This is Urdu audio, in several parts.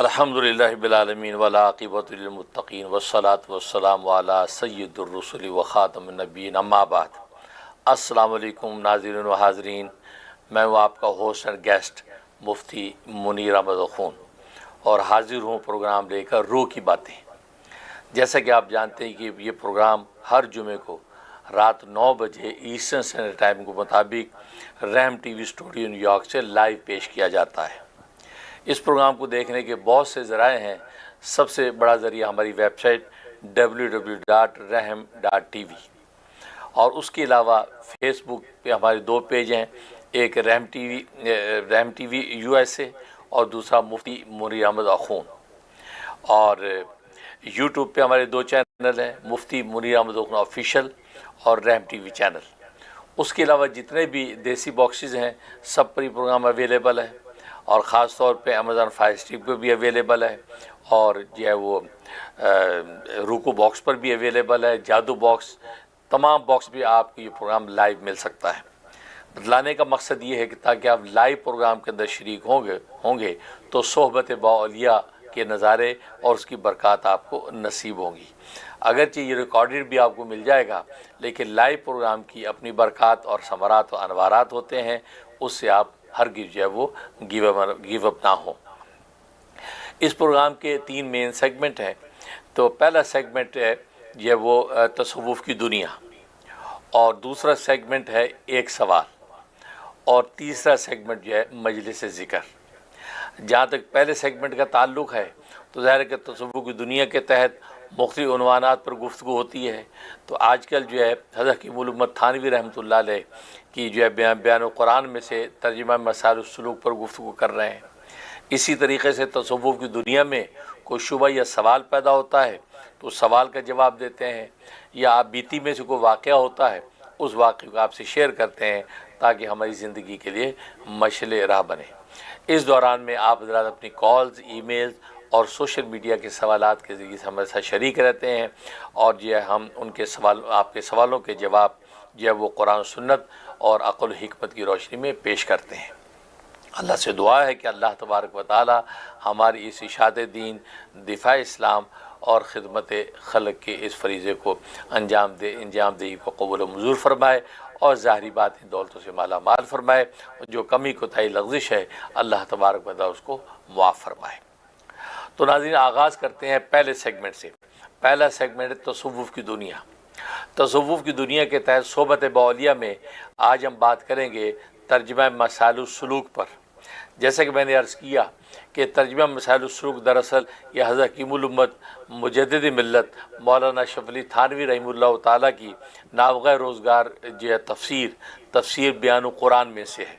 الحمدللہ رب العالمین والعاقبۃ للمتقین والصلاۃ والسلام علی سید الرسل و خاتم النبیین اما بعد۔ السلام علیکم ناظرین و حاضرین، میں ہوں آپ کا ہوسٹ اینڈ گیسٹ مفتی منیر احمد خون اور حاضر ہوں پروگرام لے کر روح کی باتیں۔ جیسا کہ آپ جانتے ہیں کہ یہ پروگرام ہر جمعے کو رات 9 بجے ایسٹرن اسٹینڈرڈ ٹائم کے مطابق رحم T V studio new York سے لائیو پیش کیا جاتا ہے۔ اس پروگرام کو دیکھنے کے بہت سے ذرائع ہیں۔ سب سے بڑا ذریعہ ہماری ویب سائٹ www.rahm.tv، اور اس کے علاوہ فیس بک پہ ہمارے 2 پیج ہیں، ایک رحم ٹی وی USA اور دوسرا مفتی منیر احمد خون، اور یوٹیوب پہ ہمارے 2 چینل ہیں، مفتی منیر احمد خون آفیشیل اور رحم ٹی وی چینل۔ اس کے علاوہ جتنے بھی دیسی باکسز ہیں سب پر یہ پروگرام اویلیبل ہے، اور خاص طور پہ امیزون فائر اسٹک پہ بھی اویلیبل ہے، اور جو ہے وہ روکو باکس پر بھی اویلیبل ہے، جادو باکس، تمام باکس بھی آپ کو یہ پروگرام لائیو مل سکتا ہے۔ بتلانے کا مقصد یہ ہے کہ تاکہ آپ لائیو پروگرام کے اندر شریک ہوں گے تو صحبت بااولیاء کے نظارے اور اس کی برکات آپ کو نصیب ہوں گی۔ اگرچہ یہ ریکارڈڈ بھی آپ کو مل جائے گا، لیکن لائیو پروگرام کی اپنی برکات اور ثمرات و انوارات ہوتے ہیں، اس سے آپ ہرگز جو ہے وہ گیو اپ نہ ہوں۔ اس پروگرام کے 3 مین سیگمنٹ ہیں۔ تو پہلا سیگمنٹ ہے یہ وہ تصوف کی دنیا، اور دوسرا سیگمنٹ ہے ایک سوال، اور تیسرا سیگمنٹ جو ہے مجلس ذکر۔ جہاں تک پہلے سیگمنٹ کا تعلق ہے تو ظاہر ہے کہ تصوف کی دنیا کے تحت مختلف عنوانات پر گفتگو ہوتی ہے۔ تو آج کل جو ہے حضرت حکیم الامت تھانوی رحمۃ اللہ علیہ کی جو ہے بیان القرآن میں سے ترجمہ مسائل السلوک پر گفتگو کر رہے ہیں۔ اسی طریقے سے تصوف کی دنیا میں کوئی شبہ یا سوال پیدا ہوتا ہے تو سوال کا جواب دیتے ہیں، یا آپ بیتی میں سے کوئی واقعہ ہوتا ہے اس واقعے کو آپ سے شیئر کرتے ہیں تاکہ ہماری زندگی کے لیے مشعل راہ بنے۔ اس دوران میں آپ حضرات اپنی کالز، ای میلز اور سوشل میڈیا کے سوالات کے ذریعے سے ہمارے ساتھ شریک رہتے ہیں، اور جو ہے ہم ان کے آپ کے سوالوں کے جواب جو ہے وہ قرآن و سنت اور عقل و حکمت کی روشنی میں پیش کرتے ہیں۔ اللہ سے دعا ہے کہ اللہ تبارک و تعالی ہماری اس اشاعت دین، دفاع اسلام اور خدمت خلق کے اس فریضے کو انجام دہی کو قبول و منظور فرمائے، اور ظاہری باتیں دولتوں سے مالا مال فرمائے، اور جو کمی کوتاہی لغزش ہے اللہ تبارک و تعالی اس کو معاف فرمائے۔ تو ناظرین، آغاز کرتے ہیں پہلے سیگمنٹ سے۔ پہلا سیگمنٹ ہے تصوف کی دنیا۔ تصوف کی دنیا کے تحت صحبت بااولیاء میں آج ہم بات کریں گے ترجمہ مسائل السلوک پر۔ جیسا کہ میں نے عرض کیا کہ ترجمہ مسائل السلوک دراصل یہ حضرت حکیم الامت مجدد ملت مولانا اشرف علی تھانوی رحمہ اللہ تعالیٰ کی نابغہ روزگار جو ہے تفسیر بیان القرآن میں سے ہے،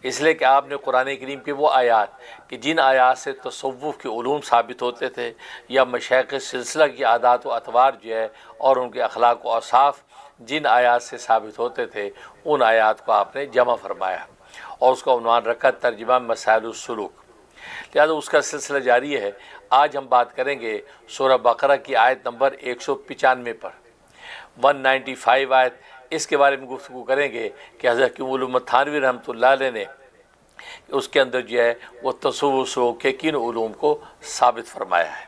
اس لیے کہ آپ نے قرآن کریم کے وہ آیات کہ جن آیات سے تصوف کے علوم ثابت ہوتے تھے، یا مشائخ سلسلہ کی عادات و اطوار جو ہے اور ان کے اخلاق و اوصاف جن آیات سے ثابت ہوتے تھے، ان آیات کو آپ نے جمع فرمایا اور اس کا عنوان رکھا ترجمہ مسائل السلوک۔ لہٰذا اس کا سلسلہ جاری ہے۔ آج ہم بات کریں گے سورہ بقرہ کی آیت نمبر 195 پر، 195 آیت، اس کے بارے میں گفتگو کریں گے کہ حضرت حکیم الامت تھانوی رحمۃ اللہ علیہ نے اس کے اندر جو ہے وہ تصوف کے کن علوم کو ثابت فرمایا ہے۔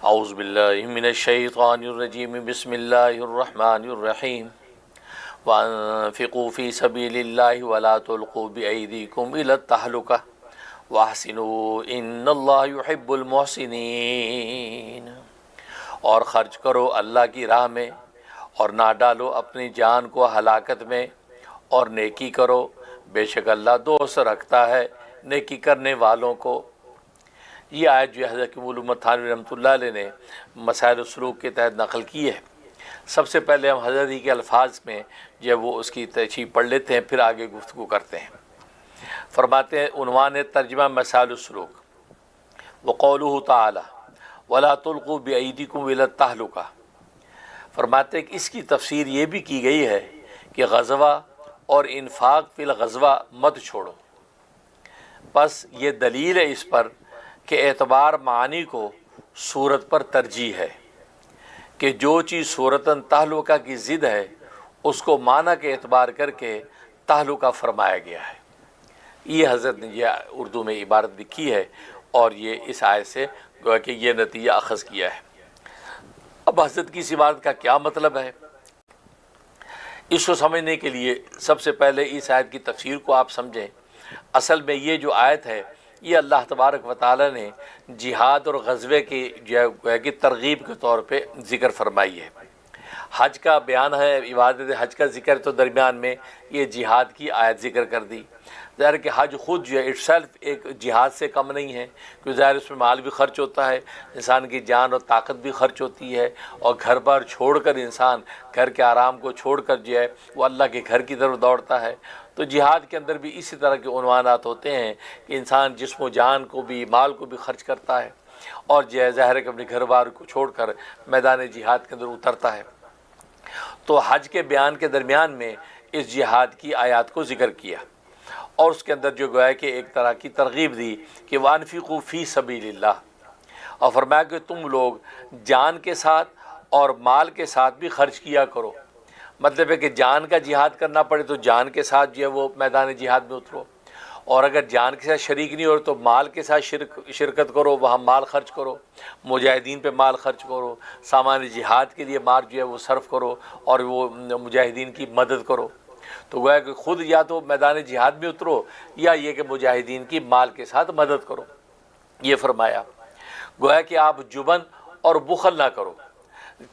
اعوذ باللہ من الشیطان الرجیم، بسم اللہ الرحمن الرحیم، وَأَنفِقُوا فِي سَبِيلِ اللَّهِ وَلَا تُلْقُوا بِأَيْدِيكُمْ إِلَى التَّهْلُكَةِ وَأَحْسِنُوا إِنَّ اللَّهَ يُحِبُّ الْمُحْسِنِينَ۔ اور خرچ کرو اللہ کی راہ میں، اور نہ ڈالو اپنی جان کو ہلاکت میں، اور نیکی کرو، بے شک اللہ دوست رکھتا ہے نیکی کرنے والوں کو۔ یہ آیت جو حضرت حکیم الامت تھانوی رحمۃ اللہ علیہ نے مسائل السلوک کے تحت نقل کی ہے۔ سب سے پہلے ہم حضرت ہی کے الفاظ میں جب وہ اس کی تشریح پڑھ لیتے ہیں، پھر آگے گفتگو کرتے ہیں۔ فرماتے ہیں عنوان ہے ترجمہ مسائل السلوک، وقولہ تعالی ولا تلقوا بأیدیکم الی التہلکہ۔ فرماتے ہیں کہ اس کی تفسیر یہ بھی کی گئی ہے کہ غزوہ اور انفاق فی الغزوہ مت چھوڑو۔ بس یہ دلیل ہے اس پر کہ اعتبار معنی کو صورت پر ترجیح ہے، کہ جو چیز صورتاً تہلکہ کی ضد ہے اس کو معنی کے اعتبار کر کے تہلکہ فرمایا گیا ہے۔ یہ حضرت نے یہ اردو میں عبارت لکھی ہے اور یہ اس آیت سے گویا کہ یہ نتیجہ اخذ کیا ہے۔ اب حضرت کی اس عبارت کا کیا مطلب ہے، اس کو سمجھنے کے لیے سب سے پہلے اس آیت کی تفسیر کو آپ سمجھیں۔ اصل میں یہ جو آیت ہے یہ اللہ تبارک و تعالیٰ نے جہاد اور غزوے کی کہ ترغیب کے طور پہ ذکر فرمائی ہے۔ حج کا بیان ہے، عبادت حج کا ذکر، تو درمیان میں یہ جہاد کی آیت ذکر کر دی۔ ظاہر کہ حج خود جو ہے اٹ سیلف ایک جہاد سے کم نہیں ہے، کیونکہ ظاہر اس میں مال بھی خرچ ہوتا ہے، انسان کی جان اور طاقت بھی خرچ ہوتی ہے، اور گھر بار چھوڑ کر انسان گھر کے آرام کو چھوڑ کر جو ہے وہ اللہ کے گھر کی طرف دوڑتا ہے۔ تو جہاد کے اندر بھی اسی طرح کے عنوانات ہوتے ہیں کہ انسان جسم و جان کو بھی مال کو بھی خرچ کرتا ہے اور جو ہے ظاہر ہے کہ اپنے گھر بار کو چھوڑ کر میدان جہاد کے اندر اترتا ہے۔ تو حج کے بیان کے درمیان میں اس جہاد کی آیات کو ذکر کیا اور اس کے اندر جو گویا کہ ایک طرح کی ترغیب دی کہ وَأَنفِقُوا فِي سَبِيلِ اللَّهِ، اور فرمایا کہ تم لوگ جان کے ساتھ اور مال کے ساتھ بھی خرچ کیا کرو۔ مطلب ہے کہ جان کا جہاد کرنا پڑے تو جان کے ساتھ جو ہے وہ میدان جہاد میں اترو، اور اگر جان کے ساتھ شریک نہیں ہو تو مال کے ساتھ شرکت کرو، وہاں مال خرچ کرو، مجاہدین پہ مال خرچ کرو، سامان جہاد کے لیے مال جو ہے وہ صرف کرو اور وہ مجاہدین کی مدد کرو۔ تو گویا کہ خود یا تو میدان جہاد میں اترو یا یہ کہ مجاہدین کی مال کے ساتھ مدد کرو، یہ فرمایا۔ گویا کہ آپ جبن اور بخل نہ کرو،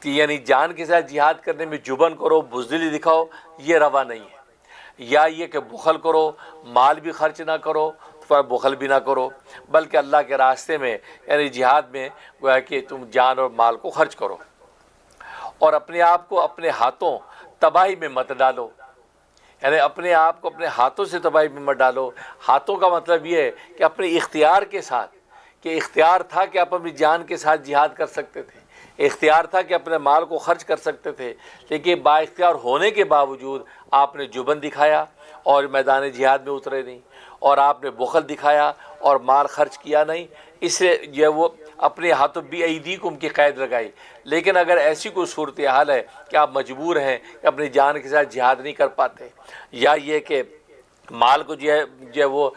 یعنی جان کے ساتھ جہاد کرنے میں جبن کرو، بزدلی دکھاؤ، یہ روا نہیں ہے، یا یہ کہ بخل کرو، مال بھی خرچ نہ کرو، پر بخل بھی نہ کرو، بلکہ اللہ کے راستے میں یعنی جہاد میں گویا کہ تم جان اور مال کو خرچ کرو، اور اپنے آپ کو اپنے ہاتھوں تباہی میں مت ڈالو، یعنی اپنے آپ کو اپنے ہاتھوں سے تباہی میں مت ڈالو۔ ہاتھوں کا مطلب یہ ہے کہ اپنے اختیار کے ساتھ، کہ اختیار تھا کہ آپ اپنی جان کے ساتھ جہاد کر سکتے تھے، اختیار تھا کہ اپنے مال کو خرچ کر سکتے تھے، لیکن با اختیار ہونے کے باوجود آپ نے جبن دکھایا اور میدان جہاد میں اترے نہیں، اور آپ نے بخل دکھایا اور مال خرچ کیا نہیں، اس سے یہ وہ اپنے ہاتھوں بِأَيْدِيكُمْ کی قید لگائی۔ لیکن اگر ایسی کوئی صورتحال ہے کہ آپ مجبور ہیں کہ اپنی جان کے ساتھ جہاد نہیں کر پاتے، یا یہ کہ مال کو جو ہے وہ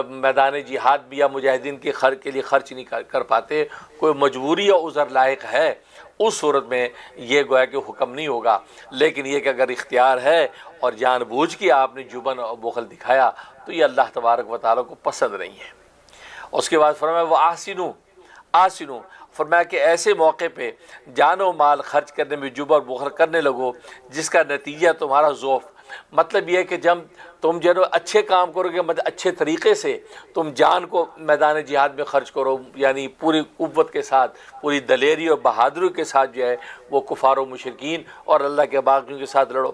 میدان جہاد بھی یا مجاہدین کے لیے خرچ نہیں کر پاتے، کوئی مجبوری یا عذر لائق ہے، اس صورت میں یہ گویا کہ حکم نہیں ہوگا۔ لیکن یہ کہ اگر اختیار ہے اور جان بوجھ کے آپ نے جبن اور بخل دکھایا تو یہ اللہ تبارک و تعالیٰ کو پسند نہیں ہے۔ اس کے بعد فرمایا وَأَحْسِنُوا، آسنو، فرمایا کہ ایسے موقع پہ جان و مال خرچ کرنے میں جبن اور بخل کرنے لگو جس کا نتیجہ تمہارا ضعف، مطلب یہ ہے کہ جب تم جو اچھے کام کرو گے، مطلب اچھے طریقے سے تم جان کو میدان جہاد میں خرچ کرو، یعنی پوری قوت کے ساتھ، پوری دلیری اور بہادری کے ساتھ جو ہے وہ کفار و مشرکین اور اللہ کے باغیوں کے ساتھ لڑو،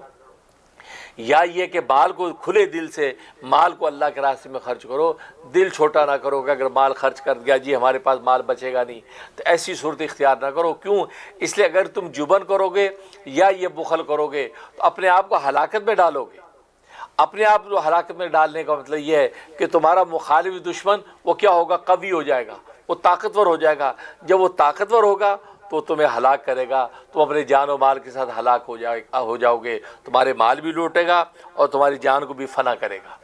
یا یہ کہ مال کو کھلے دل سے مال کو اللہ کے راستے میں خرچ کرو، دل چھوٹا نہ کرو کہ اگر مال خرچ کر دیا جی ہمارے پاس مال بچے گا نہیں، تو ایسی صورت اختیار نہ کرو۔ کیوں؟ اس لیے اگر تم جبن کرو گے یا یہ بخل کرو گے تو اپنے آپ کو ہلاکت میں ڈالو گے۔ اپنے آپ کو ہلاکت میں ڈالنے کا مطلب یہ ہے کہ تمہارا مخالف دشمن وہ کیا ہوگا؟ قوی ہو جائے گا، وہ طاقتور ہو جائے گا۔ جب وہ طاقتور ہوگا تو تمہیں ہلاک کرے گا، تم اپنے جان و مال کے ساتھ ہلاک ہو جاؤ گے، تمہارے مال بھی لوٹے گا اور تمہاری جان کو بھی فنا کرے گا۔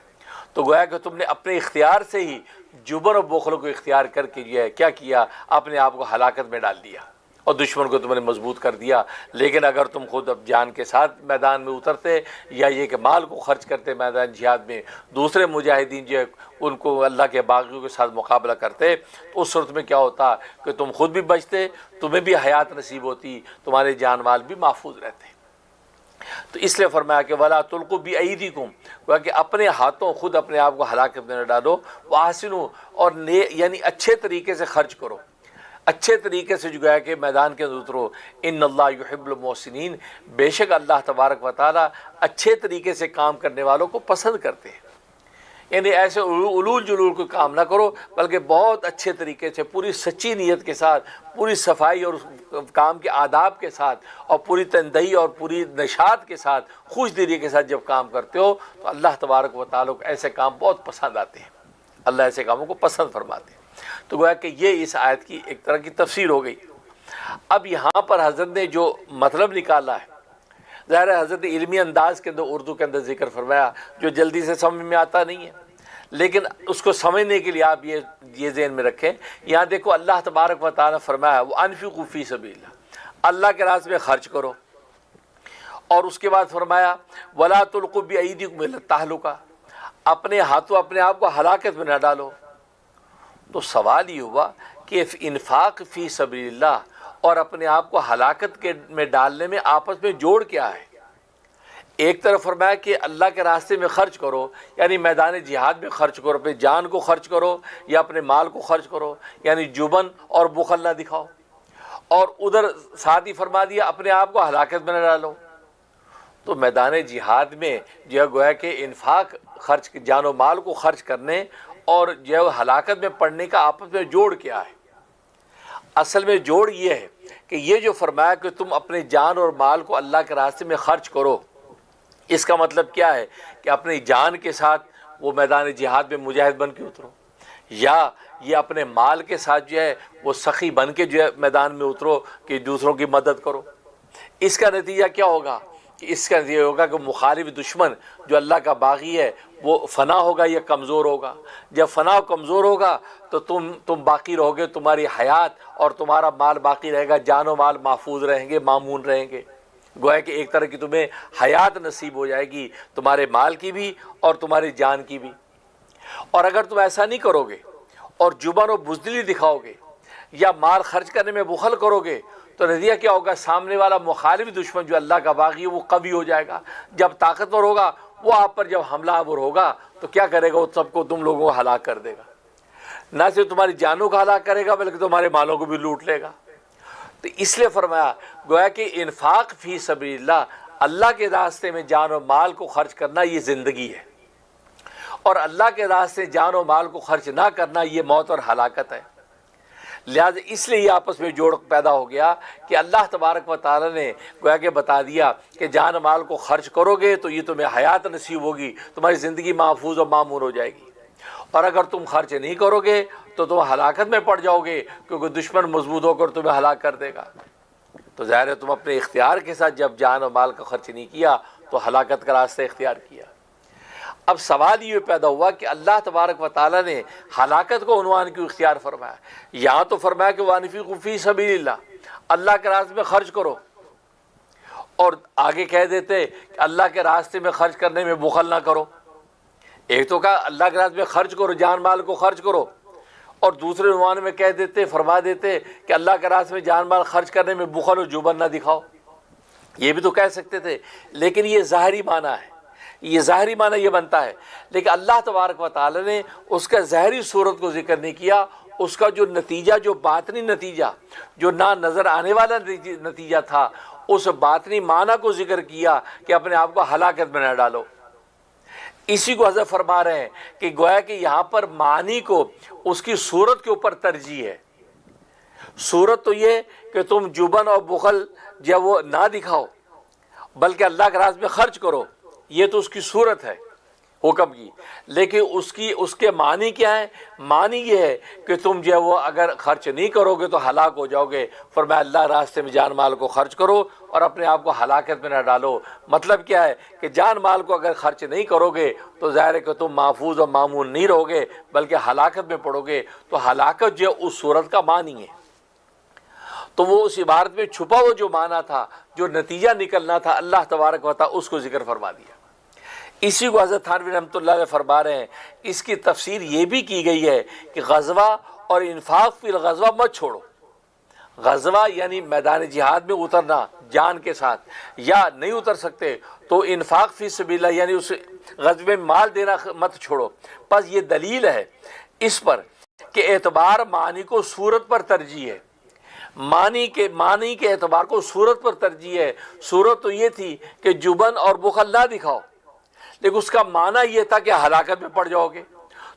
تو گویا کہ تم نے اپنے اختیار سے ہی جبر و بخل کو اختیار کر کے جو ہے کیا کیا؟ اپنے آپ کو ہلاکت میں ڈال دیا اور دشمن کو تم نے مضبوط کر دیا۔ لیکن اگر تم خود اب جان کے ساتھ میدان میں اترتے یا یہ کہ مال کو خرچ کرتے میدان جہاد میں، دوسرے مجاہدین جو ہے ان کو اللہ کے باغیوں کے ساتھ مقابلہ کرتے، تو اس صورت میں کیا ہوتا کہ تم خود بھی بچتے، تمہیں بھی حیات نصیب ہوتی، تمہارے جان مال بھی محفوظ رہتے۔ تو اس لیے فرمایا کہ وَلَا تُلْقُوا بِأَيْدِيكُمْ، گویا کہ اپنے ہاتھوں خود اپنے آپ کو ہلاکت میں نہ ڈالو، وَأَحْسِنُوا، اور یعنی اچھے طریقے سے خرچ کرو، اچھے طریقے سے جو ہے کہ میدان کے اندر اترو۔ ان اللہ یحب المحسنین، بے شک اللہ تبارک و تعالیٰ اچھے طریقے سے کام کرنے والوں کو پسند کرتے ہیں۔ یعنی ایسے علول جلول کوئی کام نہ کرو، بلکہ بہت اچھے طریقے سے پوری سچی نیت کے ساتھ، پوری صفائی اور کام کے آداب کے ساتھ، اور پوری تندہی اور پوری نشاط کے ساتھ، خوش دلی کے ساتھ جب کام کرتے ہو تو اللہ تبارک و تعالیٰ کو ایسے کام بہت پسند آتے ہیں، اللہ ایسے کاموں کو پسند فرماتے ہیں۔ تو گویا کہ یہ اس آیت کی ایک طرح کی تفسیر ہو گئی۔ اب یہاں پر حضرت نے جو مطلب نکالا ہے، ظاہر ہے حضرت علمی انداز کے اندر اردو کے اندر ذکر فرمایا جو جلدی سے سمجھ میں آتا نہیں ہے، لیکن اس کو سمجھنے کے لیے آپ یہ ذہن میں رکھیں. یہاں دیکھو اللہ تبارک و تعالیٰ نے فرمایا وَأَنفِقُوا فِي سَبِيلِ اللَّهِ، اللہ کے راستے میں خرچ کرو. اور اس کے بعد فرمایا وَلَا تُلْقُوا بِأَيْدِيكُمْ إِلَى التَّهْلُكَةِ، اپنے ہاتھوں اپنے آپ کو ہلاکت میں نہ ڈالو. تو سوال یہ ہوا کہ انفاق فی سبیل اللہ اور اپنے آپ کو ہلاکت میں ڈالنے میں آپس میں جوڑ کیا ہے؟ ایک طرف فرمایا کہ اللہ کے راستے میں خرچ کرو، یعنی میدان جہاد میں خرچ کرو، اپنی جان کو خرچ کرو یا اپنے مال کو خرچ کرو، یعنی جبن اور بخل نہ دکھاؤ. اور ادھر ساتھ ہی فرما دیا اپنے آپ کو ہلاکت میں نہ ڈالو. تو میدان جہاد میں جو ہے گویا کہ انفاق خرچ، جان و مال کو خرچ کرنے اور جو ہے ہلاکت میں پڑنے کا آپس میں جوڑ کیا ہے؟ اصل میں جوڑ یہ ہے کہ یہ جو فرمایا کہ تم اپنے جان اور مال کو اللہ کے راستے میں خرچ کرو، اس کا مطلب کیا ہے کہ اپنی جان کے ساتھ وہ میدان جہاد میں مجاہد بن کے اترو، یا یہ اپنے مال کے ساتھ جو ہے وہ سخی بن کے جو ہے میدان میں اترو کہ دوسروں کی مدد کرو. اس کا نتیجہ کیا ہوگا؟ کہ اس کا نتیجہ ہوگا کہ مخالف دشمن جو اللہ کا باغی ہے وہ فنا ہوگا یا کمزور ہوگا. جب فنا و کمزور ہوگا تو تم باقی رہو گے، تمہاری حیات اور تمہارا مال باقی رہے گا، جان و مال محفوظ رہیں گے، مامون رہیں گے. گویا کہ ایک طرح کی تمہیں حیات نصیب ہو جائے گی، تمہارے مال کی بھی اور تمہاری جان کی بھی. اور اگر تم ایسا نہیں کرو گے اور جبن و بزدلی دکھاؤ گے یا مال خرچ کرنے میں بخل کرو گے تو نتیجہ کیا ہوگا؟ سامنے والا مخالف دشمن جو اللہ کا باغی ہے وہ قوی ہو جائے گا. جب طاقتور ہوگا وہ آپ پر جب حملہ آور ہوگا تو کیا کرے گا؟ وہ سب کو تم لوگوں کو ہلاک کر دے گا. نہ صرف تمہاری جانوں کو ہلاک کرے گا بلکہ تمہارے مالوں کو بھی لوٹ لے گا. تو اس لیے فرمایا گویا کہ انفاق فی سبیل اللہ، اللہ کے راستے میں جان و مال کو خرچ کرنا یہ زندگی ہے، اور اللہ کے راستے جان و مال کو خرچ نہ کرنا یہ موت اور ہلاکت ہے. لہذا اس لیے یہ آپس میں جوڑ پیدا ہو گیا کہ اللہ تبارک و تعالیٰ نے گویا کہ بتا دیا کہ جان و مال کو خرچ کرو گے تو یہ تمہیں حیات نصیب ہوگی، تمہاری زندگی محفوظ و معمور ہو جائے گی. اور اگر تم خرچ نہیں کرو گے تو تم ہلاکت میں پڑ جاؤ گے، کیونکہ دشمن مضبوط ہو کر تمہیں ہلاک کر دے گا. تو ظاہر ہے تم اپنے اختیار کے ساتھ جب جان و مال کا خرچ نہیں کیا تو ہلاکت کا راستہ اختیار کیا. اب سوال یہ پیدا ہوا کہ اللہ تبارک و تعالیٰ نے ہلاکت کو عنوان کیوں اختیار فرمایا؟ یہاں تو فرمایا کہ وَأَنفِقُوا فِي سَبِيلِ اللَّهِ، اللہ کے راستے میں خرچ کرو، اور آگے کہہ دیتے کہ اللہ کے راستے میں خرچ کرنے میں بخل نہ کرو. ایک تو کہا اللہ کے راستے میں خرچ کرو، جان مال کو خرچ کرو، اور دوسرے عنوان میں کہہ دیتے، فرما دیتے کہ اللہ کے راستے میں جان مال خرچ کرنے میں بخل و جبن نہ دکھاؤ. یہ بھی تو کہہ سکتے تھے، لیکن یہ ظاہری معنی ہے، یہ ظاہری معنی یہ بنتا ہے. لیکن اللہ تبارک و تعالی نے اس کا ظاہری صورت کو ذکر نہیں کیا، اس کا جو نتیجہ، جو باطنی نتیجہ، جو نہ نظر آنے والا نتیجہ تھا، اس باطنی معنی کو ذکر کیا کہ اپنے آپ کو ہلاکت میں نہ ڈالو. اسی کو حضرت فرما رہے ہیں کہ گویا کہ یہاں پر معنی کو اس کی صورت کے اوپر ترجیح ہے. صورت تو یہ کہ تم جبن اور بخل جب وہ نہ دکھاؤ بلکہ اللہ کے راستے میں خرچ کرو، یہ تو اس کی صورت ہے حکم کی. لیکن اس کے معنی کیا ہے؟ معنی یہ ہے کہ تم جو ہے وہ اگر خرچ نہیں کرو گے تو ہلاک ہو جاؤ گے. فرمایا اللہ راستے میں جان مال کو خرچ کرو اور اپنے آپ کو ہلاکت میں نہ ڈالو. مطلب کیا ہے کہ جان مال کو اگر خرچ نہیں کرو گے تو ظاہر ہے کہ تم محفوظ اور معمون نہیں رہو گے بلکہ ہلاکت میں پڑو گے. تو ہلاکت جو ہے اس صورت کا معنی ہے. تو وہ اس عبارت میں چھپا ہوا جو معنی تھا، جو نتیجہ نکلنا تھا، اللہ تبارک و تعالی اس کو ذکر فرما دیا. اسی کو حضرت تھانوی رحمۃ اللہ علیہ فرما رہے ہیں، اس کی تفسیر یہ بھی کی گئی ہے کہ غزوہ اور انفاق فی الغزوہ مت چھوڑو. غزوہ یعنی میدان جہاد میں اترنا جان کے ساتھ، یا نہیں اتر سکتے تو انفاق فی سبیل اللہ یعنی اس غزوے میں مال دینا مت چھوڑو. بس یہ دلیل ہے اس پر کہ اعتبار معنی کو صورت پر ترجیح ہے. معنی کے اعتبار کو صورت پر ترجیح ہے. صورت تو یہ تھی کہ جبن اور بخل نہ دکھاؤ، لیکن اس کا معنی یہ تھا کہ ہلاکت میں پڑ جاؤ گے.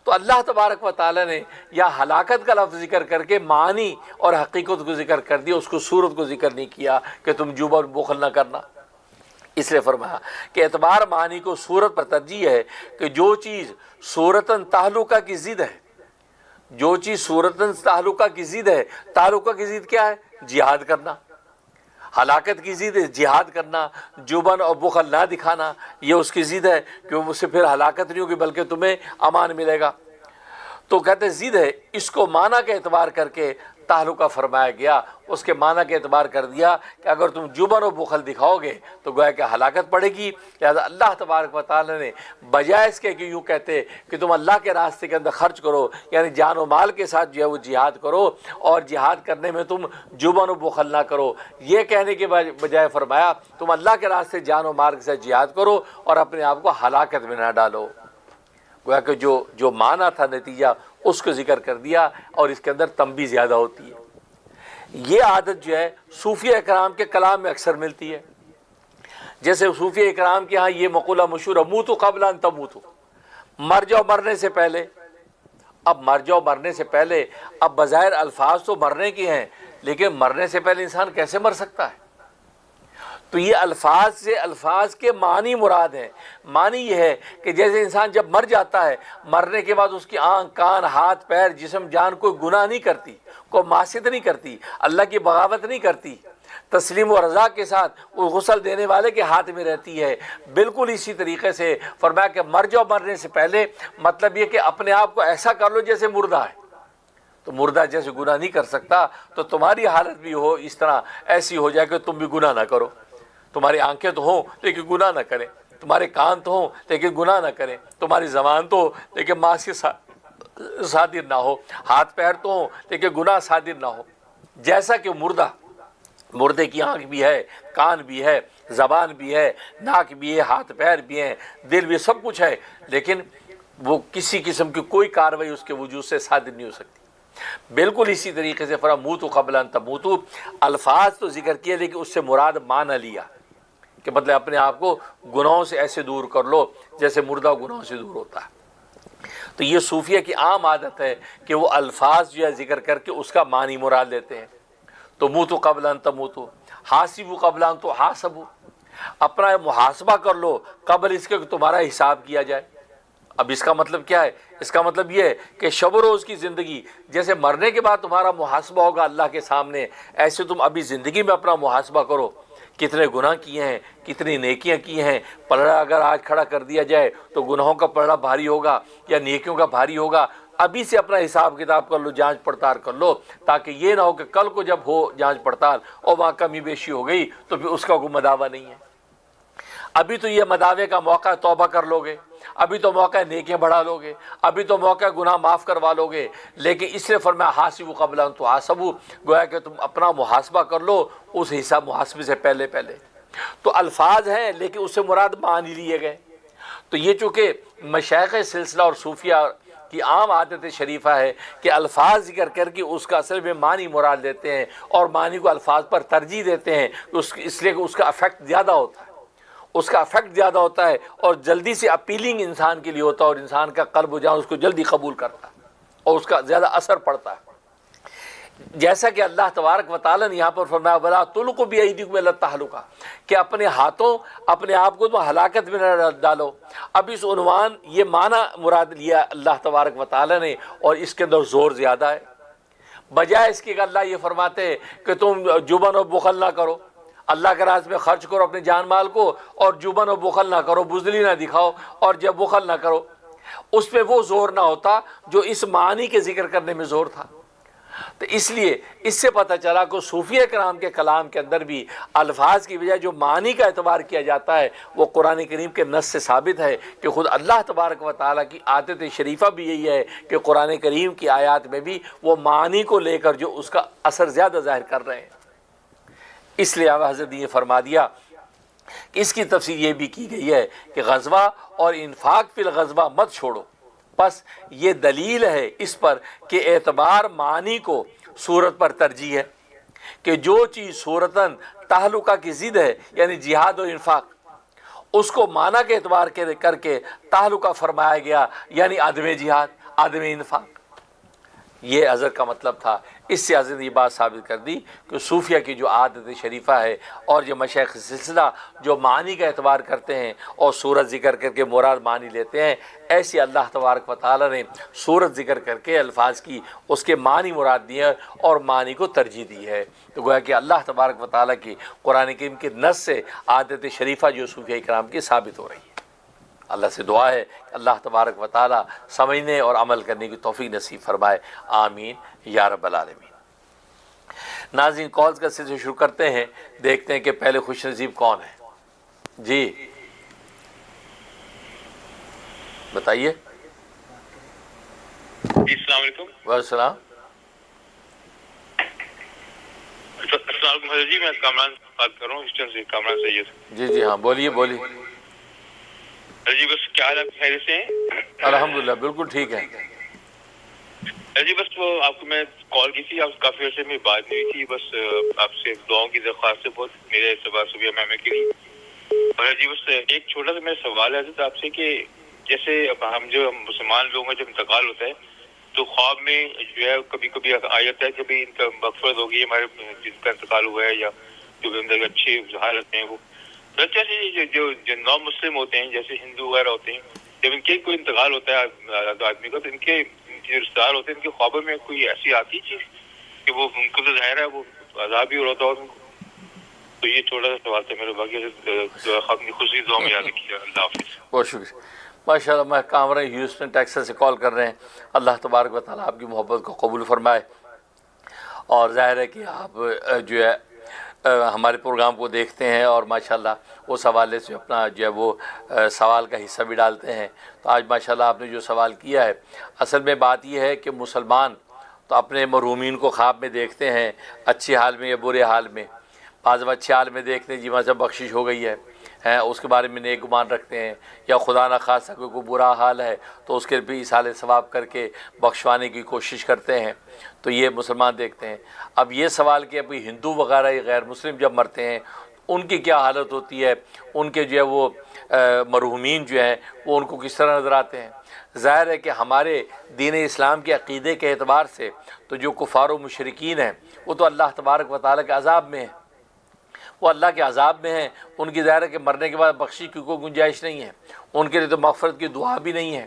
تو اللہ تبارک و تعالی نے یا ہلاکت کا لفظ ذکر کر کے معنی اور حقیقت کو ذکر کر دیا، اس کو صورت کو ذکر نہیں کیا کہ تم جبن بخل نہ کرنا. اس لیے فرمایا کہ اعتبار معنی کو صورت پر ترجیح ہے کہ جو چیز صورتاً تعلقہ کی ضد ہے، جو چیز صورتاً تعلقہ کی ضد ہے، تعلقہ کی ضد کیا ہے؟ جہاد کرنا. ہلاکت کی ضد ہے جہاد کرنا، جبن اور بخل نہ دکھانا، یہ اس کی ضد ہے کہ اس سے پھر ہلاکت نہیں ہوگی بلکہ تمہیں امان ملے گا۔ تو کہتے ہیں ضد ہے، اس کو معنی کا اعتبار کر کے تعلقہ فرمایا گیا، اس کے معنی کے اعتبار کر دیا کہ اگر تم جبن و بخل دکھاؤ گے تو گویا کہ ہلاکت پڑے گی۔ لہذا اللہ تبارک و تعالیٰ نے بجائے اس کے کہ یوں کہتے کہ تم اللہ کے راستے کے اندر خرچ کرو، یعنی جان و مال کے ساتھ جو ہے وہ جہاد کرو، اور جہاد کرنے میں تم جبن و بخل نہ کرو، یہ کہنے کے بجائے فرمایا تم اللہ کے راستے جان و مال کے ساتھ جہاد کرو اور اپنے آپ کو ہلاکت میں نہ ڈالو۔ گویا کہ جو معنی تھا نتیجہ اس کو ذکر کر دیا، اور اس کے اندر تنبیہ زیادہ ہوتی ہے۔ یہ عادت جو ہے صوفیہ اکرام کے کلام میں اکثر ملتی ہے۔ جیسے صوفیہ اکرام کے ہاں یہ مقولہ مشہور ہے، موتو قبل ان تموتو، مر جاؤ مرنے سے پہلے۔ اب مر جاؤ مرنے سے پہلے، اب بظاہر الفاظ تو مرنے کے ہیں، لیکن مرنے سے پہلے انسان کیسے مر سکتا ہے؟ تو یہ الفاظ سے الفاظ کے معنی مراد ہیں۔ معنی یہ ہے کہ جیسے انسان جب مر جاتا ہے، مرنے کے بعد اس کی آنکھ، کان، ہاتھ، پیر، جسم، جان کوئی گناہ نہیں کرتی، کوئی معصیت نہیں کرتی، اللہ کی بغاوت نہیں کرتی، تسلیم و رضا کے ساتھ وہ غسل دینے والے کے ہاتھ میں رہتی ہے۔ بالکل اسی طریقے سے فرمایا کہ مر جاؤ مرنے سے پہلے، مطلب یہ کہ اپنے آپ کو ایسا کر لو جیسے مردہ ہے۔ تو مردہ جیسے گناہ نہیں کر سکتا، تو تمہاری حالت بھی ہو اس طرح ایسی ہو جائے کہ تم بھی گناہ نہ کرو۔ تمہاری آنکھیں تو ہوں لیکن گناہ نہ کریں، تمہارے کان تو ہوں لیکن گناہ نہ کریں، تمہاری زبان تو ہو لیکن معصیت صادر نہ ہو، ہاتھ پیر تو ہوں لیکن گناہ صادر نہ ہو۔ جیسا کہ مردے کی آنکھ بھی ہے، کان بھی ہے، زبان بھی ہے، ناک بھی ہے، ہاتھ پیر بھی ہیں، دل بھی، سب کچھ ہے، لیکن وہ کسی قسم کی کوئی کاروائی اس کے وجود سے صادر نہیں ہو سکتی۔ بالکل اسی طریقے سے فرمایا موتو قبل ان تموتو، الفاظ تو ذکر کیے لیکن اس سے مراد معنی لیا کہ مطلب اپنے آپ کو گناہوں سے ایسے دور کر لو جیسے مردہ گناہوں سے دور ہوتا ہے۔ تو یہ صوفیہ کی عام عادت ہے کہ وہ الفاظ جو ہے ذکر کر کے اس کا معنی مراد لیتے ہیں۔ تو موتو قبل ان تموتو، حاسبو قبل ان تحاسبو، اپنا محاسبہ کر لو قبل اس کے کہ تمہارا حساب کیا جائے۔ اب اس کا مطلب کیا ہے؟ اس کا مطلب یہ ہے کہ شب و روز کی زندگی جیسے مرنے کے بعد تمہارا محاسبہ ہوگا اللہ کے سامنے، ایسے تم ابھی زندگی میں اپنا محاسبہ کرو، کتنے گناہ کیے ہیں، کتنی نیکیاں کی ہیں۔ پلڑا اگر آج کھڑا کر دیا جائے تو گناہوں کا پلڑا بھاری ہوگا یا نیکیوں کا بھاری ہوگا۔ ابھی سے اپنا حساب کتاب کر لو، جانچ پڑتال کر لو، تاکہ یہ نہ ہو کہ کل کو جب ہو جانچ پڑتال اور وہاں کمی بیشی ہو گئی تو پھر اس کا کوئی مداوع نہیں ہے۔ ابھی تو یہ مداوع کا موقع، توبہ کر لو گے، ابھی تو موقع نیکیاں بڑھا لو گے، ابھی تو موقع گناہ معاف کروا لو گے، لیکن اس لیے فرمایا حاسبوا قبل ان تحاسبوا، گویا کہ تم اپنا محاسبہ کر لو اس حساب محاسبے سے پہلے۔ تو الفاظ ہیں لیکن اس سے مراد معنی لیے گئے۔ تو یہ چونکہ مشائخ سلسلہ اور صوفیہ کی عام عادت شریفہ ہے کہ الفاظ ذکر کر کے اس کا اصل میں معنی مراد لیتے ہیں، اور معنی کو الفاظ پر ترجیح دیتے ہیں، اس لیے کہ اس کا افیکٹ زیادہ ہوتا ہے، اور جلدی سے اپیلنگ انسان کے لیے ہوتا ہے، اور انسان کا قلب و جان اس کو جلدی قبول کرتا ہے اور اس کا زیادہ اثر پڑتا ہے۔ جیسا کہ اللہ تبارک و تعالیٰ نے یہاں پر فرمایا وَلَا تُلْقُوا بِأَيْدِيكُمْ إِلَى التَّهْلُكَةِ، کہ اپنے ہاتھوں اپنے آپ کو تو ہلاکت میں نہ ڈالو۔ اب اس عنوان یہ معنی مراد لیا اللہ تبارک و تعالیٰ نے، اور اس کے اندر زور زیادہ ہے، بجائے اس کے کہ اللہ یہ فرماتے ہیں کہ تم جبن و بخل نہ کرو، اللہ کے راستے میں خرچ کرو اپنے جان مال کو، اور جبن و بخل نہ کرو، بزدلی نہ دکھاؤ، اور جب بخل نہ کرو، اس پہ وہ زور نہ ہوتا جو اس معنی کے ذکر کرنے میں زور تھا۔ تو اس لیے اس سے پتہ چلا کہ صوفیہ کرام کے کلام کے اندر بھی الفاظ کی بجائے جو معنی کا اعتبار کیا جاتا ہے وہ قرآن کریم کے نص سے ثابت ہے، کہ خود اللہ تبارک و تعالیٰ کی عادت شریفہ بھی یہی ہے کہ قرآن کریم کی آیات میں بھی وہ معنی کو لے کر جو اس کا اثر زیادہ ظاہر کر رہے ہیں۔ اس لیے حضرت نے یہ فرما دیا کہ اس کی تفسیر یہ بھی کی گئی ہے کہ غزوہ اور انفاق فی الغزوہ مت چھوڑو۔ بس یہ دلیل ہے اس پر کہ اعتبار معنی کو صورت پر ترجیح ہے، کہ جو چیز صورتاً تعلقہ کی ضد ہے یعنی جہاد و انفاق، اس کو معنی کے اعتبار کر کے تعلقہ فرمایا گیا، یعنی عدم جہاد، عدم انفاق۔ یہ حضرت کا مطلب تھا۔ اس سے حضرت نے یہ بات ثابت کر دی کہ صوفیہ کی جو عادت شریفہ ہے اور جو مشائخ سلسلہ جو معنی کا اعتبار کرتے ہیں اور صورت ذکر کر کے مراد معنی لیتے ہیں، ایسی اللہ تبارک و تعالیٰ نے صورت ذکر کر کے الفاظ کی اس کے معنی مراد دیے اور معنی کو ترجیح دی ہے۔ تو گویا کہ اللہ تبارک و تعالیٰ کی قرآن کریم کے نص سے عادت شریفہ جو صوفیہ کرام کی ثابت ہو رہی ہے۔ اللہ سے دعا ہے کہ اللہ تبارک و تعالیٰ سمجھنے اور عمل کرنے کی توفیق نصیب فرمائے، آمین یا رب العالمین۔ ناظرین، کالز کا سلسلہ شروع کرتے ہیں، دیکھتے ہیں کہ پہلے خوش نصیب کون ہے۔ جی بتائیے۔ السلام علیکم۔ وعلیکم السلام۔ السلام علیکم حضرت جی، میں کامران بات کر رہا ہوں ہسٹن سے، کامران سید۔ جی جی ہاں، بولیے بولیے۔ حضرت جی بس کیا حال آپ خیریت سے ہیں؟ الحمدللہ بالکل ٹھیک ہے۔ حضرت جی بس وہ آپ کو میں کال کی تھی، آپ کافی عرصے میں بات نہیں ہوئی تھی، بس آپ سے دعاؤں کی درخواست ہے بہت میرے اعتبار سے بھی میں کے لیے۔ اور حضرت جی بس ایک چھوٹا سا میرا سوال ہے حضرت آپ سے کہ جیسے اب ہم جو مسلمان لوگوں کا جب انتقال ہوتا ہے تو خواب میں جو ہے کبھی کبھی آ جاتا ہے کہ ان کا مغفرت ہوگی، ہمارے جن کا انتقال ہوا ہے یا جو اندر اچھی حالت میں وہ جیسے جو نو مسلم ہوتے ہیں جیسے ہندو وغیرہ ہوتے ہیں، جب ان کے کوئی انتقال ہوتا ہے آدمی کا تو ان کے جو رشتے دار ہوتے ہیں ان کے خوابوں میں کوئی ایسی آتی چیز کہ وہ ان کو تو ظاہر ہے وہ عذاب ہی ہو رہا تھا ان کو۔ تو یہ چھوٹا سا سوال تھا میرے، باقی اپنی خوشی دعا میں یاد رکھیے۔ اللہ حافظ۔ بہت شکریہ۔ ماشاء اللہ، میں کامران ہیوسٹن ٹیکساس سے کال کر رہے ہیں۔ اللہ تبارک و تعالیٰ آپ کی محبت کو قبول فرمائے، اور ظاہر ہے کہ آپ جو ہے ہمارے پروگرام کو دیکھتے ہیں اور ماشاءاللہ اس حوالے سے اپنا جو ہے وہ سوال کا حصہ بھی ڈالتے ہیں۔ تو آج ماشاءاللہ آپ نے جو سوال کیا ہے، اصل میں بات یہ ہے کہ مسلمان تو اپنے مرحومین کو خواب میں دیکھتے ہیں، اچھے حال میں یا برے حال میں۔ بعض اچھے حال میں دیکھتے ہیں جی وہاں سے بخشش ہو گئی ہے، اس کے بارے میں نیک گمان رکھتے ہیں، یا خدا نہ خواستہ کوئی برا حال ہے تو اس کے بھی ایصال ثواب کر کے بخشوانے کی کوشش کرتے ہیں۔ تو یہ مسلمان دیکھتے ہیں۔ اب یہ سوال کہ ابھی ہندو وغیرہ یا غیر مسلم جب مرتے ہیں ان کی کیا حالت ہوتی ہے، ان کے جو ہے وہ مرحومین جو ہیں وہ ان کو کس طرح نظر آتے ہیں۔ ظاہر ہے کہ ہمارے دین اسلام کے عقیدے کے اعتبار سے تو جو کفار و مشرکین ہیں وہ تو اللہ تبارک و تعالیٰ کے عذاب میں ہیں، وہ اللہ کے عذاب میں ہیں، ان کی ظاہر ہے کہ مرنے کے بعد بخشش کی کوئی گنجائش نہیں ہے، ان کے لیے تو مغفرت کی دعا بھی نہیں ہے۔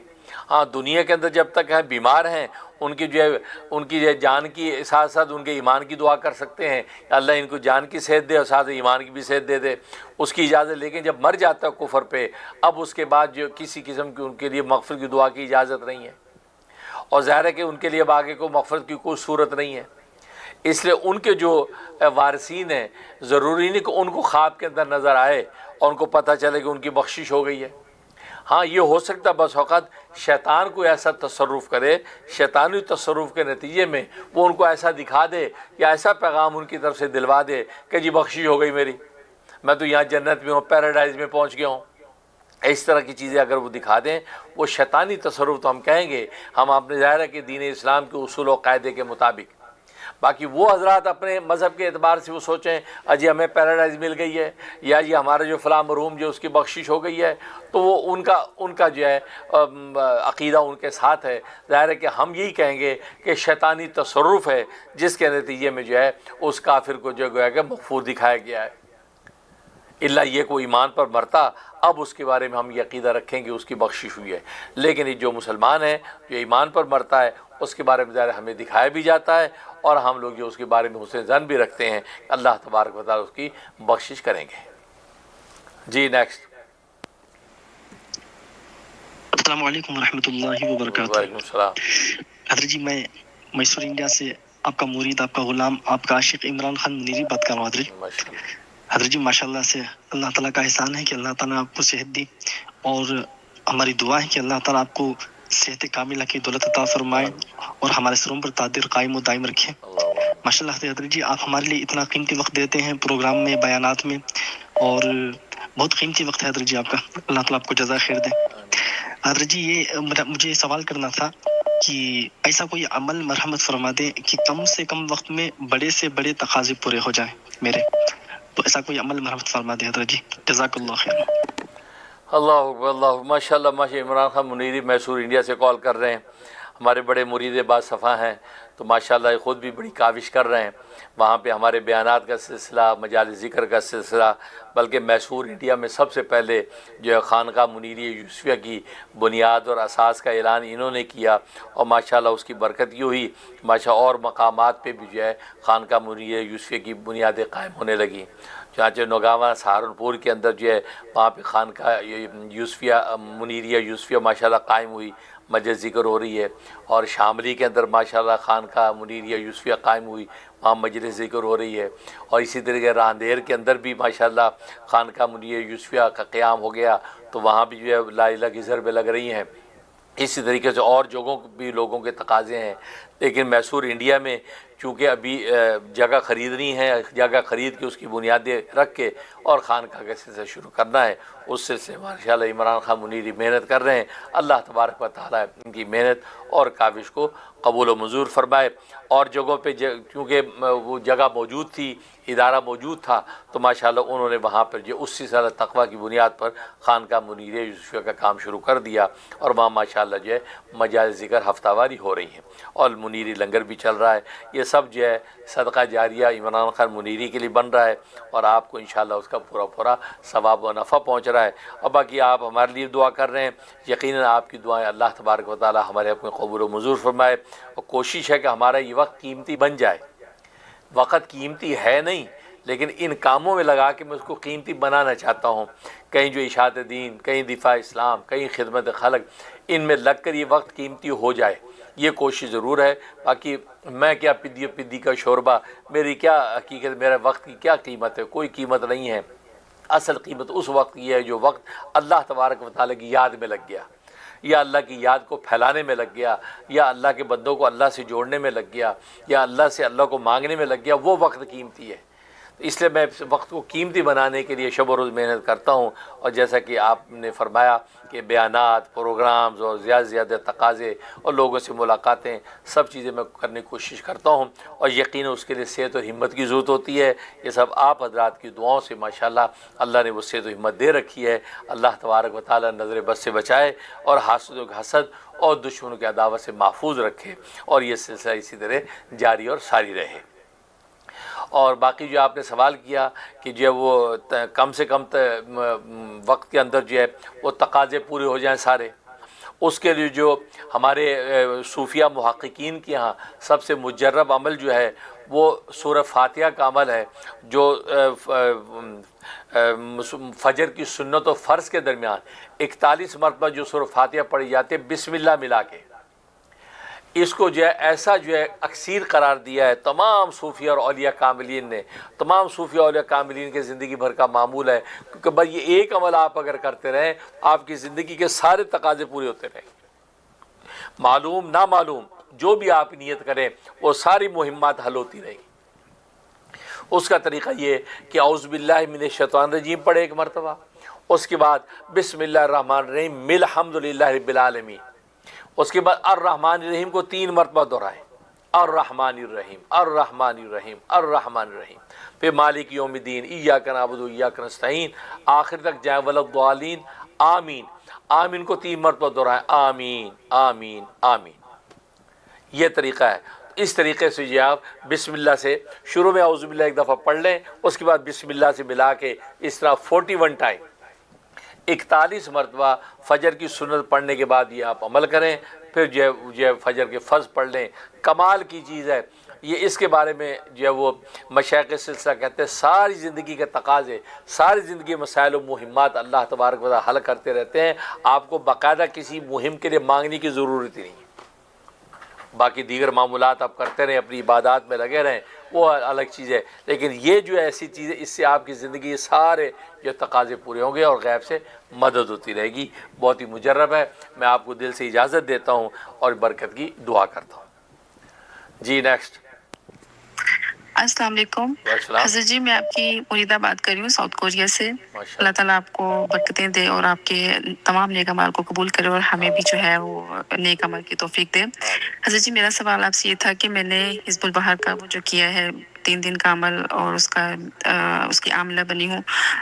ہاں، دنیا کے اندر جب تک ہیں بیمار ہیں ان کی جو ہے ان کی جان کی ساتھ ساتھ ان کے ایمان کی دعا کر سکتے ہیں، اللہ ان کو جان کی صحت دے اور ساتھ ایمان کی بھی صحت دے دے، اس کی اجازت۔ لیکن جب مر جاتا ہے کفر پہ، اب اس کے بعد جو کسی قسم کی ان کے لیے مغفرت کی دعا کی اجازت نہیں ہے، اور ظاہر ہے کہ ان کے لیے اب آگے کو مغفرت کی کوئی صورت نہیں ہے۔ اس لیے ان کے جو وارثین ہیں ضروری نہیں کہ ان کو خواب کے اندر نظر آئے اور ان کو پتہ چلے کہ ان کی بخشش ہو گئی ہے۔ ہاں، یہ ہو سکتا ہے بس اوقات شیطان کو ایسا تصرف کرے، شیطانی تصرف کے نتیجے میں وہ ان کو ایسا دکھا دے یا ایسا پیغام ان کی طرف سے دلوا دے کہ جی بخشش ہو گئی میری، میں تو یہاں جنت میں ہوں، پیراڈائز میں پہنچ گیا ہوں۔ اس طرح کی چیزیں اگر وہ دکھا دیں وہ شیطانی تصرف، تو ہم کہیں گے ہم اپنے ظاہر ہے کہ دین اسلام کے اصول و قاعدے کے مطابق۔ باقی وہ حضرات اپنے مذہب کے اعتبار سے وہ سوچیں اجی ہمیں پیراڈائز مل گئی ہے یا جی ہمارا جو فلاں مرحوم جو اس کی بخشش ہو گئی ہے، تو وہ ان کا جو ہے عقیدہ ان کے ساتھ ہے۔ ظاہر ہے کہ ہم یہی کہیں گے کہ شیطانی تصرف ہے جس کے نتیجے میں جو ہے اس کافر کو جو گویا کہ مغفور دکھایا گیا ہے۔ اللہ یہ کوئی ایمان پر مرتا، اب اس کے بارے میں ہم یہ عقیدہ رکھیں گے اس کی بخشش ہوئی ہے۔ لیکن یہ جو مسلمان ہے جو ایمان پر مرتا ہے اس کے بارے میں ظاہر ہمیں دکھایا بھی جاتا ہے، اور ہم لوگ جو اس کے بارے میں حسن ظن بھی رکھتے ہیں کہ اللہ تبارک و تعالیٰ اس کی بخشش کریں گے۔ جی نیکسٹ۔ السلام علیکم ورحمۃ اللہ وبرکاتہ۔ وعلیکم السلام۔ حضرت جی، میں میسور انڈیا سے آپ کا مرید، آپ کا غلام، آپ کا عاشق عمران خان منیری بات کر رہا ہوں حضرت جی۔ حضرت جی ماشاءاللہ سے اللہ تعالیٰ کا احسان ہے کہ اللہ تعالیٰ آپ کو صحت دی، اور ہماری دعا ہے کہ اللہ تعالیٰ آپ کو صحت کاملہ کی دولت عطا فرمائے اور ہمارے سروں پر تادر قائم و دائم رکھے۔ ماشاءاللہ حضرت جی، آپ ہمارے لیے اتنا قیمتی وقت دیتے ہیں پروگرام میں، بیانات میں، اور بہت قیمتی وقت ہے حضرت جی آپ کا، اللہ تعالیٰ آپ کو جزائے خیر دے۔ حضرت جی، یہ مجھے سوال کرنا تھا کہ ایسا کوئی عمل مرحمت فرما دے کہ کم سے کم وقت میں بڑے سے بڑے تقاضے پورے ہو جائیں میرے، تو ایسا کوئی عمل مرحمت فرما دے حضرت جی، جزاک اللہ خیر۔ اللہ اکبر، اللہ ماشاء اللہ ماشاء اللہ۔ عمران خان منیری میسور انڈیا سے کال کر رہے ہیں۔ ہمارے بڑے مرید باصفا ہیں تو ماشاءاللہ خود بھی بڑی کاوش کر رہے ہیں. وہاں پہ ہمارے بیانات کا سلسلہ، مجالس ذکر کا سلسلہ، بلکہ میسور انڈیا میں سب سے پہلے جو ہے خانقاہ منیریہ یوسفیہ کی بنیاد اور اساس کا اعلان انہوں نے کیا، اور ماشاءاللہ اس کی برکت یہ ہوئی اور مقامات پہ بھی جو ہے خانقاہ منیریہ یوسفیہ کی بنیادیں قائم ہونے لگیں. چنانچہ نوگاواں سہارنپور کے اندر جو ہے وہاں پہ خانقاہ یوسفیہ منیریہ یوسفیہ ماشاءاللہ قائم ہوئی، مجلس ذکر ہو رہی ہے. اور شاملی کے اندر ماشاءاللہ خانقاہ منیریہ یوسفیہ قائم ہوئی، وہاں مجلس ذکر ہو رہی ہے. اور اسی طریقے راندیر کے اندر بھی ماشاءاللہ خانقاہ منیریہ یوسفیہ کا قیام ہو گیا، تو وہاں بھی جو ہے لا الہ کی ضربیں لگ رہی ہیں. اسی طریقے سے اور جگہوں بھی لوگوں کے تقاضے ہیں. لیکن میسور انڈیا میں چونکہ ابھی جگہ خریدنی ہے، جگہ خرید کے اس کی بنیادیں رکھ کے اور خانقاہ کا سلسلہ شروع کرنا ہے، اس سلسلے میں ماشاءاللہ عمران خان منیری محنت کر رہے ہیں. اللہ تبارک و تعالیٰ ان کی محنت اور کاوش کو قبول و منظور فرمائے. اور جگہوں پہ چونکہ وہ جگہ موجود تھی، ادارہ موجود تھا، تو ماشاءاللہ انہوں نے وہاں پر جو 80 سال تقویٰ کی بنیاد پر خانقاہ منیریہ یوسفیہ کا کام شروع کر دیا، اور وہاں ماشاءاللہ جو ہے مجالس ذکر ہفتہ واری ہو رہی ہیں، اور منیری لنگر بھی چل رہا ہے. یہ سب جو ہے صدقہ جاریہ عمران خان منیری کے لیے بن رہا ہے، اور آپ کو انشاءاللہ اس کا پورا ثواب و نفع پہنچ رہا ہے. اور باقی آپ ہمارے لیے دعا کر رہے ہیں، یقیناً آپ کی دعائیں اللہ تبارک و تعالی ہمارے اپنے قبول و منظور فرمائے. اور کوشش ہے کہ ہمارا یہ وقت قیمتی بن جائے. وقت قیمتی ہے نہیں، لیکن ان کاموں میں لگا کے میں اس کو قیمتی بنانا چاہتا ہوں. کہیں جو اشاعت دین، کہیں دفاع اسلام، کہیں خدمت خلق، ان میں لگ کر یہ وقت قیمتی ہو جائے، یہ کوشش ضرور ہے. باقی میں کیا پدی کا شوربہ، میری کیا حقیقت، میرے وقت کی کیا قیمت ہے؟ کوئی قیمت نہیں ہے. اصل قیمت اس وقت کی ہے جو وقت اللہ تبارک و تعالیٰ کی یاد میں لگ گیا، یا اللہ کی یاد کو پھیلانے میں لگ گیا، یا اللہ کے بندوں کو اللہ سے جوڑنے میں لگ گیا، یا اللہ سے اللہ کو مانگنے میں لگ گیا. وہ وقت قیمتی ہے. اس لیے میں وقت کو قیمتی بنانے کے لیے شب و روز محنت کرتا ہوں. اور جیسا کہ آپ نے فرمایا کہ بیانات، پروگرامز اور زیادہ سے زیادہ تقاضے اور لوگوں سے ملاقاتیں، سب چیزیں میں کرنے کی کوشش کرتا ہوں. اور یقیناً اس کے لیے صحت اور ہمت کی ضرورت ہوتی ہے. یہ سب آپ حضرات کی دعاؤں سے ماشاءاللہ اللہ نے وہ صحت و ہمت دے رکھی ہے. اللہ تبارک و تعالیٰ نظر بد سے بچائے، اور حاسدوں کے حسد اور دشمنوں کی عداوت سے محفوظ رکھے، اور یہ سلسلہ اسی طرح جاری اور ساری رہے. اور باقی جو آپ نے سوال کیا کہ جو ہے وہ کم سے کم وقت کے اندر جو ہے وہ تقاضے پورے ہو جائیں سارے، اس کے لیے جو ہمارے صوفیہ محققین کے ہاں سب سے مجرب عمل جو ہے وہ سورہ فاتحہ کا عمل ہے، جو فجر کی سنت و فرض کے درمیان 41 مرتبہ جو سورہ فاتحہ پڑھی جاتی ہے بسم اللہ ملا کے. اس کو جو ہے ایسا جو ہے اکثیر قرار دیا ہے تمام صوفیہ اور اولیاء کاملین نے. تمام صوفیہ اور اولیاء کاملین کے زندگی بھر کا معمول ہے، کیونکہ بھائی یہ ایک عمل آپ اگر کرتے رہیں آپ کی زندگی کے سارے تقاضے پورے ہوتے رہیں. معلوم نہ معلوم جو بھی آپ نیت کریں وہ ساری مہمات حل ہوتی رہیں. اس کا طریقہ یہ کہ اعوذ باللہ من الشیطان الرجیم پڑھے ایک مرتبہ، اس کے بعد بسم اللہ الرحمن الرحیم الحمد للہ رب العالمین، اس کے بعد الرحمن الرحیم کو 3 مرتبہ دہرائیں، الرحمن الرحیم الرحمن الرحیم الرحمن الرحیم، پھر مالک یوم الدین ایاک نعبد و ایاک نستعین، آخر تک جائیں ولضالین آمین. آمین کو 3 مرتبہ دہرائیں، آمین آمین آمین. یہ طریقہ ہے. اس طریقے سے یہ آپ بسم اللہ سے شروع میں اعوذ باللہ ایک دفعہ پڑھ لیں، اس کے بعد بسم اللہ سے ملا کے اس طرح 41 ٹائم 41 مرتبہ فجر کی سنت پڑھنے کے بعد یہ آپ عمل کریں. پھر جو ہے فجر کے فرض پڑھ لیں. کمال کی چیز ہے یہ. اس کے بارے میں جو ہے وہ مشائخ سلسلہ کہتے ہیں ساری زندگی کے تقاضے، ساری زندگی مسائل و مہمات اللہ تبارک و تعالی حل کرتے رہتے ہیں. آپ کو باقاعدہ کسی مہم کے لیے مانگنے کی ضرورت ہی نہیں. باقی دیگر معمولات آپ کرتے رہیں، اپنی عبادات میں لگے رہیں، وہ الگ چیز ہے. لیکن یہ جو ایسی چیز ہے اس سے آپ کی زندگی سارے جو تقاضے پورے ہوں گے اور غیب سے مدد ہوتی رہے گی. بہت ہی مجرب ہے. میں آپ کو دل سے اجازت دیتا ہوں اور برکت کی دعا کرتا ہوں. جی نیکسٹ. السلام علیکم السلام. حضرت جی، میں آپ کی مریدہ بات کر رہی ہوں ساؤتھ کوریا سے. اللہ تعالیٰ آپ کو برکتیں دے اور آپ کے تمام نیک اعمال کو قبول کرے، اور ہمیں بھی جو ہے وہ نیک عمل کی توفیق دے. حضرت جی، میرا سوال آپ سے یہ تھا کہ میں نے حزب البحر کا وہ جو کیا ہے 3 دن کا عمل اور اس کی عاملہ بنی ہوں،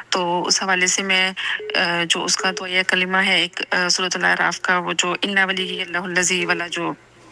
تو اس حوالے سے میں جو اس کا دعائیہ کلمہ ہے ایک سورۃ الاعراف کا وہ جو انا ولی اللہ الذی والا جو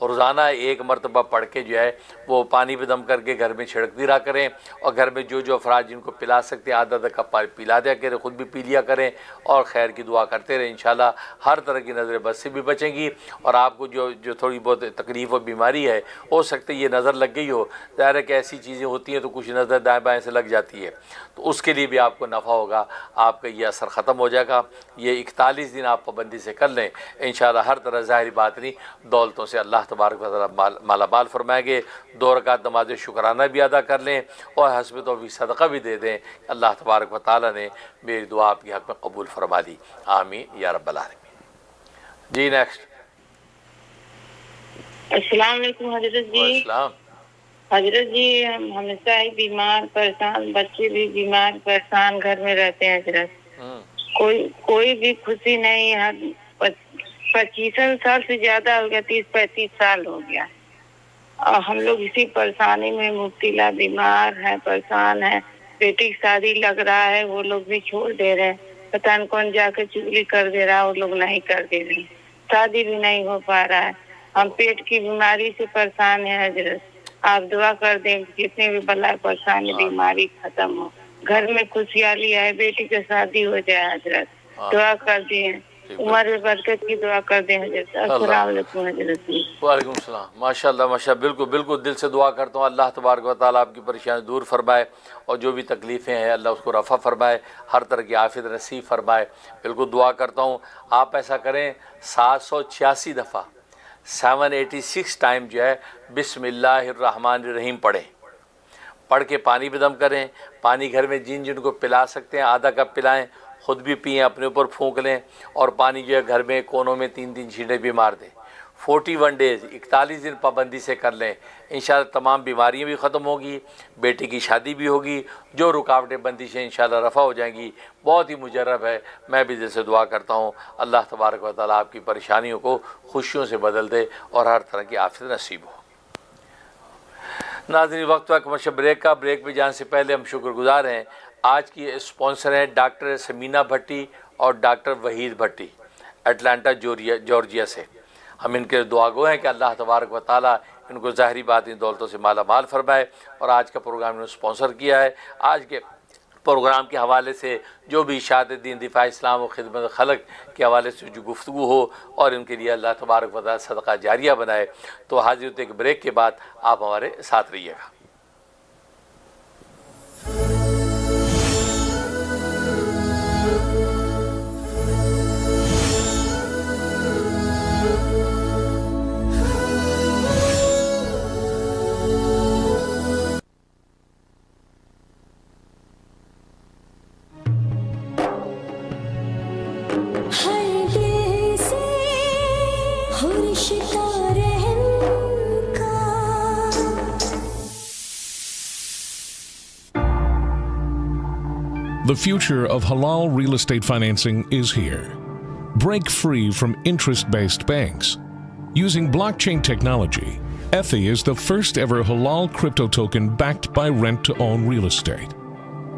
اور روزانہ ایک مرتبہ پڑھ کے جو ہے وہ پانی پہ دم کر کے گھر میں چھڑکتی رہا کریں، اور گھر میں جو فراد جن کو پلا سکتے ہیں آدھا آدھا کپ پانی پلا دیا کریں، خود بھی پی لیا کریں اور خیر کی دعا کرتے رہیں۔ انشاءاللہ ہر طرح کی نظر بد سے بھی بچیں گی، اور آپ کو جو تھوڑی بہت تکلیف و بیماری ہے، ہو سکتا ہے یہ نظر لگ گئی ہو، ظاہر ہے کہ ایسی چیزیں ہوتی ہیں تو کچھ نظر دائیں بائیں سے لگ جاتی ہے، تو اس کے لیے بھی آپ کو نفع ہوگا، آپ کا یہ اثر ختم ہو جائے گا۔ یہ 41 دن آپ پابندی سے کر لیں، انشاءاللہ ہر طرح ظاہری باطنی دولتوں سے اللہ تبارک و تعالیٰ مالا مال فرمائیں گے۔ 2 رکعت نماز شکرانہ بھی ادا کر لیں اور حسب توفیق صدقہ بھی دے دیں، اللہ تبارک و تعالیٰ نے میری دعا آپ کی حق میں قبول فرما دی، آمین یا رب العالمین۔ جی نیکسٹ۔ السلام علیکم حضرت جی۔ السلام۔ حضرت جی ہم ہمیشہ ہی بیمار پریشان، بچے بھی بیمار پریشان گھر میں رہتے ہیں حضرت، کوئی بھی خوشی نہیں۔ 25 سال سے زیادہ ہو گیا، 30-35 سال ہو گیا، اور ہم لوگ اسی پریشانی میں مبتلا، بیمار ہے، پریشان ہے۔ بیٹی کی شادی لگ رہا ہے، وہ لوگ بھی چھوڑ دے رہے ہیں، پتہ نہیں کون جا کے چگلی کر دے رہا، وہ لوگ نہیں کر دے رہے، شادی بھی نہیں ہو پا رہا ہے۔ ہم پیٹ کی بیماری سے پریشان ہیں حضرت، آپ دعا کر دیں جتنے بھی بلا پریشانی بیماری ختم ہو، گھر میں خوشحالی آئے، بیٹی کی شادی ہو جائے حضرت، دعا کر دیں، عمر میں برکت کی دعا کر دیں حضرت۔ السلام علیکم حضرت جی۔ وعلیکم السلام۔ ماشاءاللہ ماشاءاللہ، بالکل دل سے دعا کرتا ہوں اللہ تبارک و تعالیٰ آپ کی پریشانی دور فرمائے، اور جو بھی تکلیفیں ہیں اللہ اس کو رفع فرمائے، ہر طرح کی عافیت نصیب فرمائے۔ بالکل دعا کرتا ہوں، آپ ایسا کریں 786 دفعہ 786 ٹائم جو ہے بسم اللہ الرحمن الرحیم پڑھ کے پانی پہ دم کریں۔ پانی گھر میں جن کو پلا سکتے ہیں آدھا کپ پلائیں، خود بھی پئیں، اپنے اوپر پھونک لیں، اور پانی جو ہے گھر میں کونوں میں 3 چھینٹے بھی مار دیں۔ 41 ڈیز 41 دن پابندی سے کر لیں، انشاءاللہ تمام بیماریاں بھی ختم ہوگی، بیٹی کی شادی بھی ہوگی، جو رکاوٹیں بندشیں انشاءاللہ رفع ہو جائیں گی۔ بہت ہی مجرب ہے، میں بھی دل سے دعا کرتا ہوں اللہ تبارک و تعالیٰ آپ کی پریشانیوں کو خوشیوں سے بدل دے اور ہر طرح کی عافیت نصیب ہو۔ ناظرین وقت کمرشل بریک کا، بریک پہ جانے سے پہلے ہم شکر گزار ہیں، آج کی اسپانسر ہیں ڈاکٹر سمینہ بھٹی اور ڈاکٹر وحید بھٹی، اٹلانٹا جورجیا سے۔ ہم ان کے دعا گو ہیں کہ اللہ تبارک و تعالیٰ ان کو ظاہری باطنی دولتوں سے مالا مال فرمائے، اور آج کا پروگرام انہوں نے اسپانسر کیا ہے۔ آج کے پروگرام کے حوالے سے جو بھی اشاعت دین، دفاع اسلام و خدمت خلق کے حوالے سے جو گفتگو ہو، اور ان کے لیے اللہ تبارک و تعالیٰ صدقہ جاریہ بنائے، تو حاضر ہوتے ایک بریک کے بعد آپ ہمارے ساتھ رہیے گا۔ The future of halal real estate financing is here. Break free from interest-based banks. Using blockchain technology, Ethi is the first ever halal crypto token backed by rent-to-own real estate.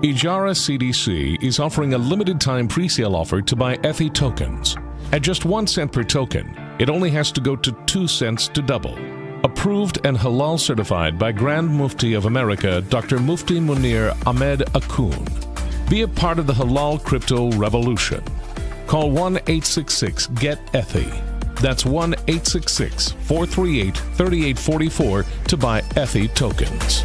Ijara CDC is offering a limited time pre-sale offer to buy Ethi tokens. At just 1 cent per token, it only has to go to 2 cents to double. Approved and halal certified by Grand Mufti of America, Dr. Mufti Munir Ahmed Akun. Be a part of the halal crypto revolution. Call 1-866-GET-ETHI. That's 1-866-438-3844 to buy Ethi tokens.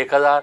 1,000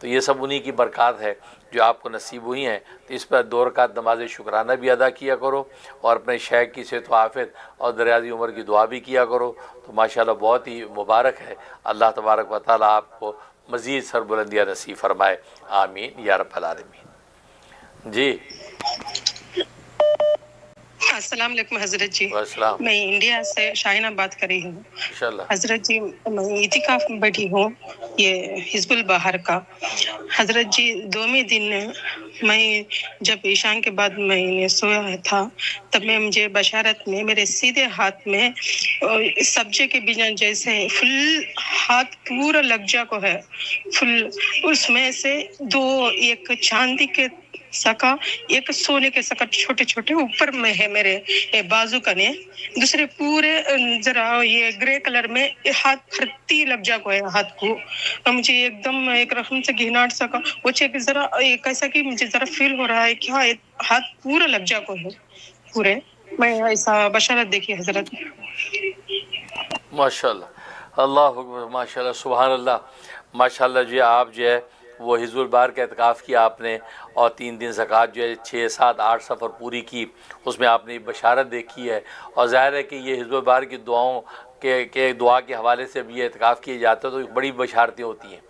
تو یہ سب انہی کی برکات ہے جو آپ کو نصیب ہوئی ہیں. تو اس پر 2 رکعت نماز شکرانہ بھی ادا کیا کرو اور اپنے شیخ کی صحت و عافیت اور دراز عمر کی دعا بھی کیا کرو. تو ماشاءاللہ بہت ہی مبارک ہے. اللہ تبارک و تعالیٰ آپ کو مزید سربلندیاں نصیب فرمائے. آمین یا رب العالمین. جی السلام علیکم حضرت جی. السلام. میں انڈیا سے شاہینہ بات کر رہی ہوں. انشاءاللہ. حضرت جی میں اعتکاف میں بیٹھی ہوں یہ حزب البہار کا. حضرت جی 2ویں دن میں جب عشاء کے بعد میں نے سویا تھا تب میں مجھے بشارت میں میرے سیدھے ہاتھ میں سبزے کے بیجن جیسے فل ہاتھ پورا لگجا کو ہے فل. اس میں سے 2 ایک چاندی کے سکا ایک سونے کے سکا چھوٹے چھوٹے اوپر میں ہے میرے بازو کا نے. دوسرے پورے ذرا یہ گرے کلر میں ہاتھ پھرتی لگ جا کو ہے ہاتھ کو. مجھے ایک دم ایک رقم سے گھناٹ سکا وہ چیک ذرا کیسا کہ مجھے ذرا فیل ہو رہا ہے کہ ہاں ہاتھ پورا لگ جا کو ہے پورے. میں ایسا بشارت دیکھی حضرت. ماشاءاللہ. اللہ اکبر. ماشاءاللہ. سبحان اللہ. ماشاءاللہ. جو آپ جو ہے وہ حزب البہار کا اعتکاف کیا آپ نے اور 3 دن زکوٰۃ جو ہے 6 7 8 سفر پوری کی. اس میں آپ نے بشارت دیکھی ہے اور ظاہر ہے کہ یہ حزب البہار کی دعاؤں کے دعا کے حوالے سے بھی یہ اعتکاف کیے جاتے ہیں تو بڑی بشارتیں ہوتی ہیں.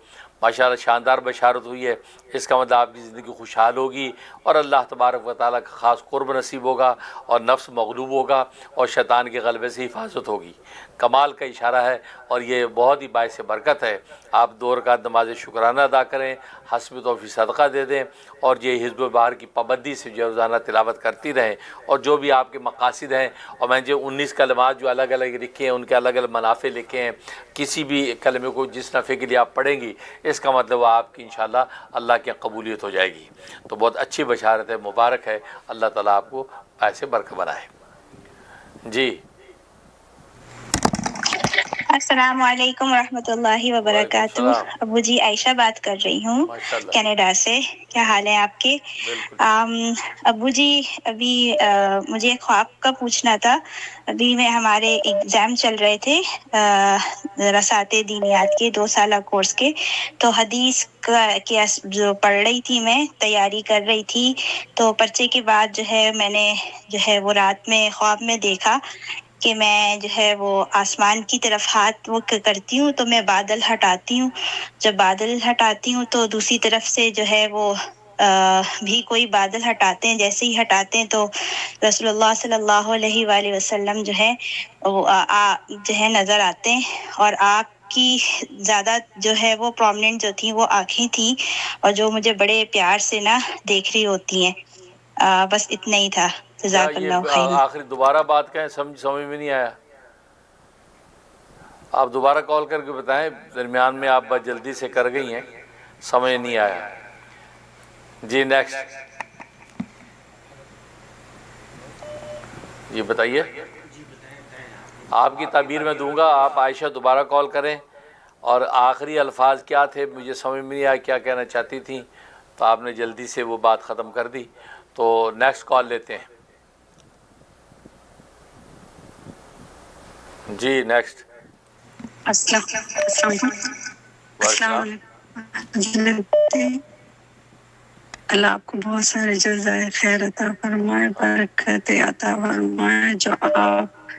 ماشاءاللہ شاندار بشارت ہوئی ہے. اس کا مطلب آپ کی زندگی خوشحال ہوگی اور اللہ تبارک و تعالیٰ کا خاص قرب نصیب ہوگا اور نفس مغلوب ہوگا اور شیطان کے غلبے سے حفاظت ہوگی. کمال کا اشارہ ہے اور یہ بہت ہی باعث برکت ہے. آپ 2 رکعت نماز شکرانہ ادا کریں, حسب توفیق صدقہ دے دیں اور یہ حزب البہار کی پابندی سے جو روزانہ تلاوت کرتی رہیں اور جو بھی آپ کے مقاصد ہیں. اور میں جو 19 کلمات جو الگ الگ لکھے ہیں ان کے الگ الگ منافع لکھے ہیں. کسی بھی کلمے کو جس نفع کے لیے آپ پڑھیں گی اس کا مطلب آپ کی انشاءاللہ اللہ کی قبولیت ہو جائے گی. تو بہت اچھی بشارت ہے, مبارک ہے. اللہ تعالیٰ آپ کو ایسے برکت بنائے. جی السلام علیکم ورحمۃ اللہ وبرکاتہ. ابو جی عائشہ بات کر رہی ہوں کینیڈا سے. کیا حال ہے آپ کے؟ ابو جی ابھی مجھے ایک خواب کا پوچھنا تھا. ابھی میں ہمارے ایگزام چل رہے تھے رسات دینیات کے 2 سالہ کورس کے. تو حدیث کے جو پڑھ رہی تھی میں تیاری کر رہی تھی تو پرچے کے بعد جو ہے میں نے جو ہے وہ رات میں خواب میں دیکھا کہ میں جو ہے وہ آسمان کی طرف ہاتھ وہ کرتی ہوں تو میں بادل ہٹاتی ہوں. جب بادل ہٹاتی ہوں تو دوسری طرف سے جو ہے وہ بھی کوئی بادل ہٹاتے ہیں. جیسے ہی ہٹاتے ہیں تو رسول اللہ صلی اللہ علیہ وآلہ وسلم جو ہے وہ جو ہے نظر آتے ہیں اور آپ کی زیادہ جو ہے وہ پرومننٹ جو تھیں وہ آنکھیں تھیں اور جو مجھے بڑے پیار سے نا دیکھ رہی ہوتی ہیں. بس اتنا ہی تھا. جزاک اللہ خیر. آخری دوبارہ بات کہیں سمجھ میں نہیں آیا. آپ دوبارہ کال کر کے بتائیں. درمیان میں آپ بہت جلدی سے کر گئی ہیں, سمجھ نہیں آیا. جی نیکسٹ. جی بتائیے. آپ کی تعبیر میں دوں گا. آپ عائشہ دوبارہ کال کریں اور آخری الفاظ کیا تھے مجھے سمجھ میں نہیں آیا کیا کہنا چاہتی تھیں تو آپ نے جلدی سے وہ بات ختم کر دی. تو نیکسٹ کال لیتے ہیں. جی نیکسٹ. السلام علیکم. اللہ آپ کو بہت سارے جزائے خیر عطا فرمائے, برکت عطا فرمائے. جو آپ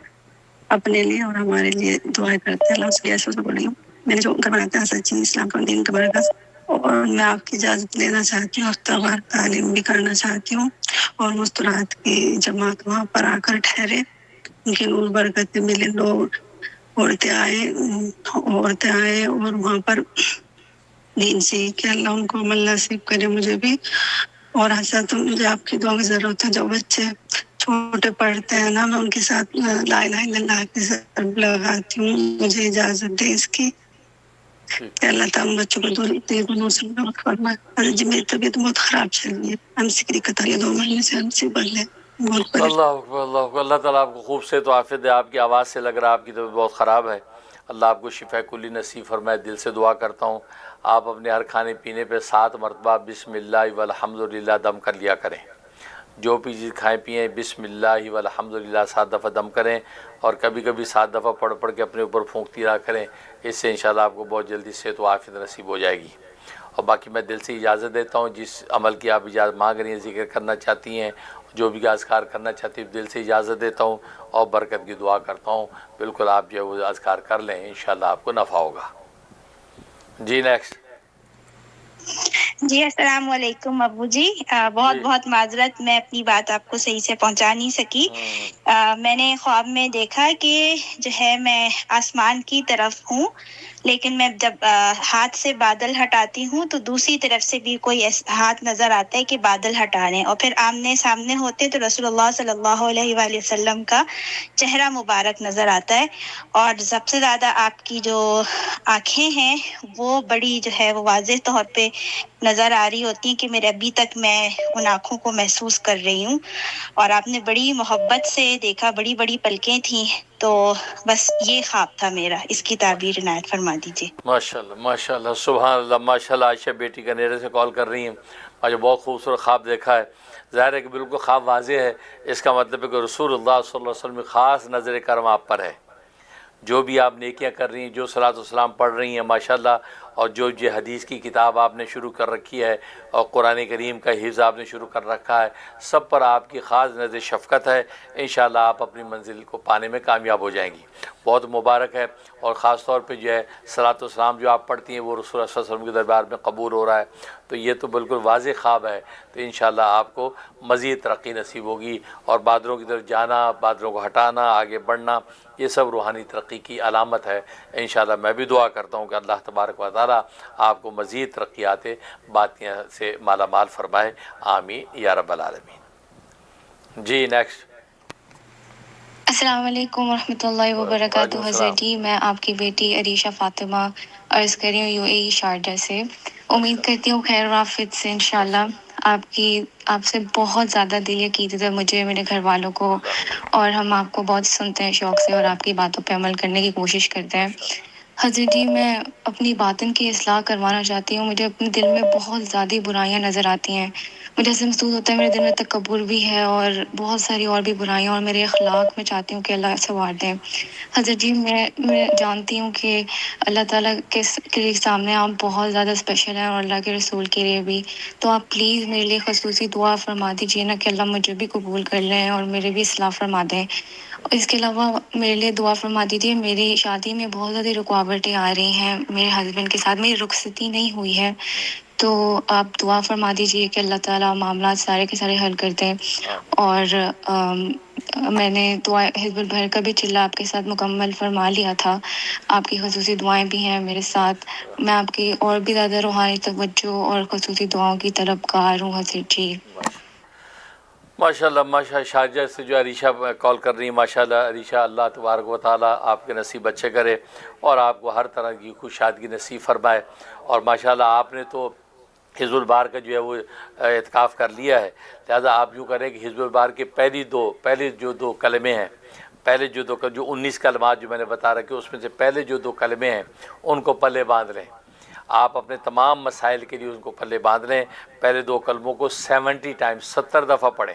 اپنے لیے اور ہمارے لیے دعائیں کرتے ہیں. اللہ اس لیے ایسے بول رہی ہوں. میں نے جو گھر بناتا ہے سچی اسلام کا دین کا برکت اور میں آپ کی اجازت لینا چاہتی ہوں, اختبار تعلیم بھی کرنا چاہتی ہوں اور مستورات کی جماعت وہاں پر آ کر ٹھہرے, ان کی نور برکت ملے. لوگ عورتیں آئے اور وہاں پر دین سیکھ کے اللہ ان کو عمل نصیب کرے, مجھے بھی. اور حضرت مجھے آپ کی دعا کی ضرورت ہے. جو بچے چھوٹے پڑھتے ہیں نا میں ان کے ساتھ لا الہ الا اللہ کی ضرب لگاتی ہوں. مجھے اجازت دے اس کی. اللہ تعالیٰ بچوں کو دور سے فرمائے. جی میری طبیعت بہت خراب چل رہی ہے. ہم سکری قطار 2 مہینے سے ہم سے بدلے. اللہ اکبر. اللہ تعالیٰ آپ کو خوب سے تو عافیت دے. آپ کی آواز سے لگ رہا ہے آپ کی طبیعت بہت خراب ہے. اللہ آپ کو شفا کلی نصیب فرمائے. دل سے دعا کرتا ہوں آپ اپنے ہر کھانے پینے پہ 7 مرتبہ بسم اللہ والحمدللہ دم کر لیا کریں. جو بھی چیز کھائیں پئیں بسم اللہ والحمدللہ 7 دفعہ دم کریں اور کبھی کبھی 7 دفعہ پڑھ کے اپنے اوپر پھونکتی رہا کریں. اس سے انشاءاللہ آپ کو بہت جلدی صحت و عافیت نصیب ہو جائے گی. اور باقی میں دل سے اجازت دیتا ہوں، جس عمل کی آپ اجازت مانگ رہی ہیں، ذکر کرنا چاہتی ہیں، جو بھی اذکار کرنا چاہتی ہیں، دل سے اجازت دیتا ہوں اور برکت کی دعا کرتا ہوں. بالکل آپ جو ہے وہ اذکار کر لیں، انشاءاللہ آپ کو نفع ہوگا. جی نیکسٹ. جی السلام علیکم ابو جی. بہت بہت معذرت، میں اپنی بات آپ کو صحیح سے پہنچا نہیں سکی. میں نے خواب میں دیکھا کہ جو ہے میں آسمان کی طرف ہوں، لیکن میں جب ہاتھ سے بادل ہٹاتی ہوں تو دوسری طرف سے بھی کوئی ہاتھ نظر آتا ہے کہ بادل ہٹا رہے ہیں، اور پھر آمنے سامنے ہوتے تو رسول اللہ صلی اللہ علیہ وآلہ وسلم کا چہرہ مبارک نظر آتا ہے. اور سب سے زیادہ آپ کی جو آنکھیں ہیں وہ بڑی جو ہے وہ واضح طور پہ نظر آ رہی ہوتی ہیں کہ میرے ابھی تک میں ان آنکھوں کو محسوس کر رہی ہوں. اور آپ نے بڑی محبت سے دیکھا، بڑی بڑی پلکیں تھیں. تو بس یہ خواب تھا میرا، اس کی تعبیر عنایت فرما دیجیے. ماشاءاللہ ماشاءاللہ سبحان اللہ. ماشاءاللہ عائشہ بیٹی کنیڈا سے کال کر رہی ہیں. آج بہت خوبصورت خواب دیکھا ہے. ظاہر ہے کہ بالکل خواب واضح ہے. اس کا مطلب ہے کہ رسول اللہ صلی اللہ علیہ وسلم کی خاص نظر کرم آپ پر ہے. جو بھی آپ نیکیاں کر رہی ہیں، جو صلاۃ و سلام پڑھ رہی ہیں ماشاءاللہ، اور جو حدیث کی کتاب آپ نے شروع کر رکھی ہے اور قرآن کریم کا حفظ آپ نے شروع کر رکھا ہے، سب پر آپ کی خاص نظر شفقت ہے. انشاءاللہ آپ اپنی منزل کو پانے میں کامیاب ہو جائیں گی. بہت مبارک ہے. اور خاص طور پہ جو ہے صلاۃ و سلام جو آپ پڑھتی ہیں وہ رسول اللہ صلی اللہ علیہ وسلم کے دربار میں قبول ہو رہا ہے. تو یہ تو بالکل واضح خواب ہے. تو انشاءاللہ آپ کو مزید ترقی نصیب ہوگی، اور بادلوں کی طرف جانا، بادلوں کو ہٹانا، آگے بڑھنا، یہ سب روحانی ترقی کی علامت ہے. انشاءاللہ میں بھی دعا کرتا ہوں کہ اللہ تبارک و تعالی آپ کو مزید ترقیات باطنیہ سے مالا مال فرمائے. آمین یا رب العالمین. جی نیکسٹ. السلام علیکم ورحمۃ اللہ وبرکاتہ. حضرت جی میں آپ کی بیٹی عریشہ فاطمہ عرض کر رہی ہوں UAE شارجہ سے. امید کرتی ہوں خیر و عافیت سے انشاءاللہ. آپ سے بہت زیادہ دل عقیدت ہے مجھے، میرے گھر والوں کو، اور ہم آپ کو بہت سنتے ہیں شوق سے اور آپ کی باتوں پہ عمل کرنے کی کوشش کرتے ہیں. حضرت جی میں اپنی باطن کی اصلاح کروانا چاہتی ہوں. مجھے اپنے دل میں بہت زیادہ برائیاں نظر آتی ہیں. مجھے ایسے محسوس ہوتا ہے میرے دل میں تکبر بھی ہے اور بہت ساری اور بھی برائیاں، اور میرے اخلاق میں چاہتی ہوں کہ اللہ سنوار دیں. حضرت جی میں جانتی ہوں کہ اللہ تعالیٰ کے سامنے آپ بہت زیادہ اسپیشل ہیں، اور اللہ کے رسول کے لیے بھی. تو آپ پلیز میرے لیے خصوصی دعا فرما دیجیے نا کہ اللہ مجھے بھی قبول کر لیں اور میرے بھی اصلاح فرما دیں. اس کے علاوہ میرے لیے دعا فرما دیجیے. میری شادی میں بہت زیادہ رکاوٹیں آ رہی ہیں میرے ہسبینڈ کے ساتھ، میری رخصتی نہیں ہوئی ہے. تو آپ دعا فرما دیجیے کہ اللہ تعالیٰ معاملات سارے کے سارے حل کر دیں. اور میں نے دعا حزب البحر کا بھی چلا آپ کے ساتھ مکمل فرما لیا تھا. آپ کی خصوصی دعائیں بھی ہیں میرے ساتھ. میں آپ کی اور بھی زیادہ روحانی توجہ اور خصوصی دعاؤں کی طلبگار ہوں حضرت جی. ماشاءاللہ ماشاءاللہ. شارجہ سے جو عریشہ کال کر رہی ہیں، ماشاءاللہ عریشہ اللہ تبارک و تعالیٰ آپ کے نصیب اچھے کرے اور آپ کو ہر طرح کی خوش شادگی نصیب فرمائے. اور ماشاءاللہ آپ نے تو حزب البار کا جو ہے وہ اعتکاف کر لیا ہے، لہذا آپ یوں کریں کہ حزب البار کے پہلے جو دو کلمے ہیں، پہلے جو 19 کلمات جو میں نے بتا رکھے، اس میں سے پہلے جو 2 کلمے ہیں ان کو پلے باندھ لیں. آپ اپنے تمام مسائل کے لیے ان کو پلے باندھ لیں. پہلے 2 کلموں کو 70 ٹائمز 70 دفعہ پڑھیں.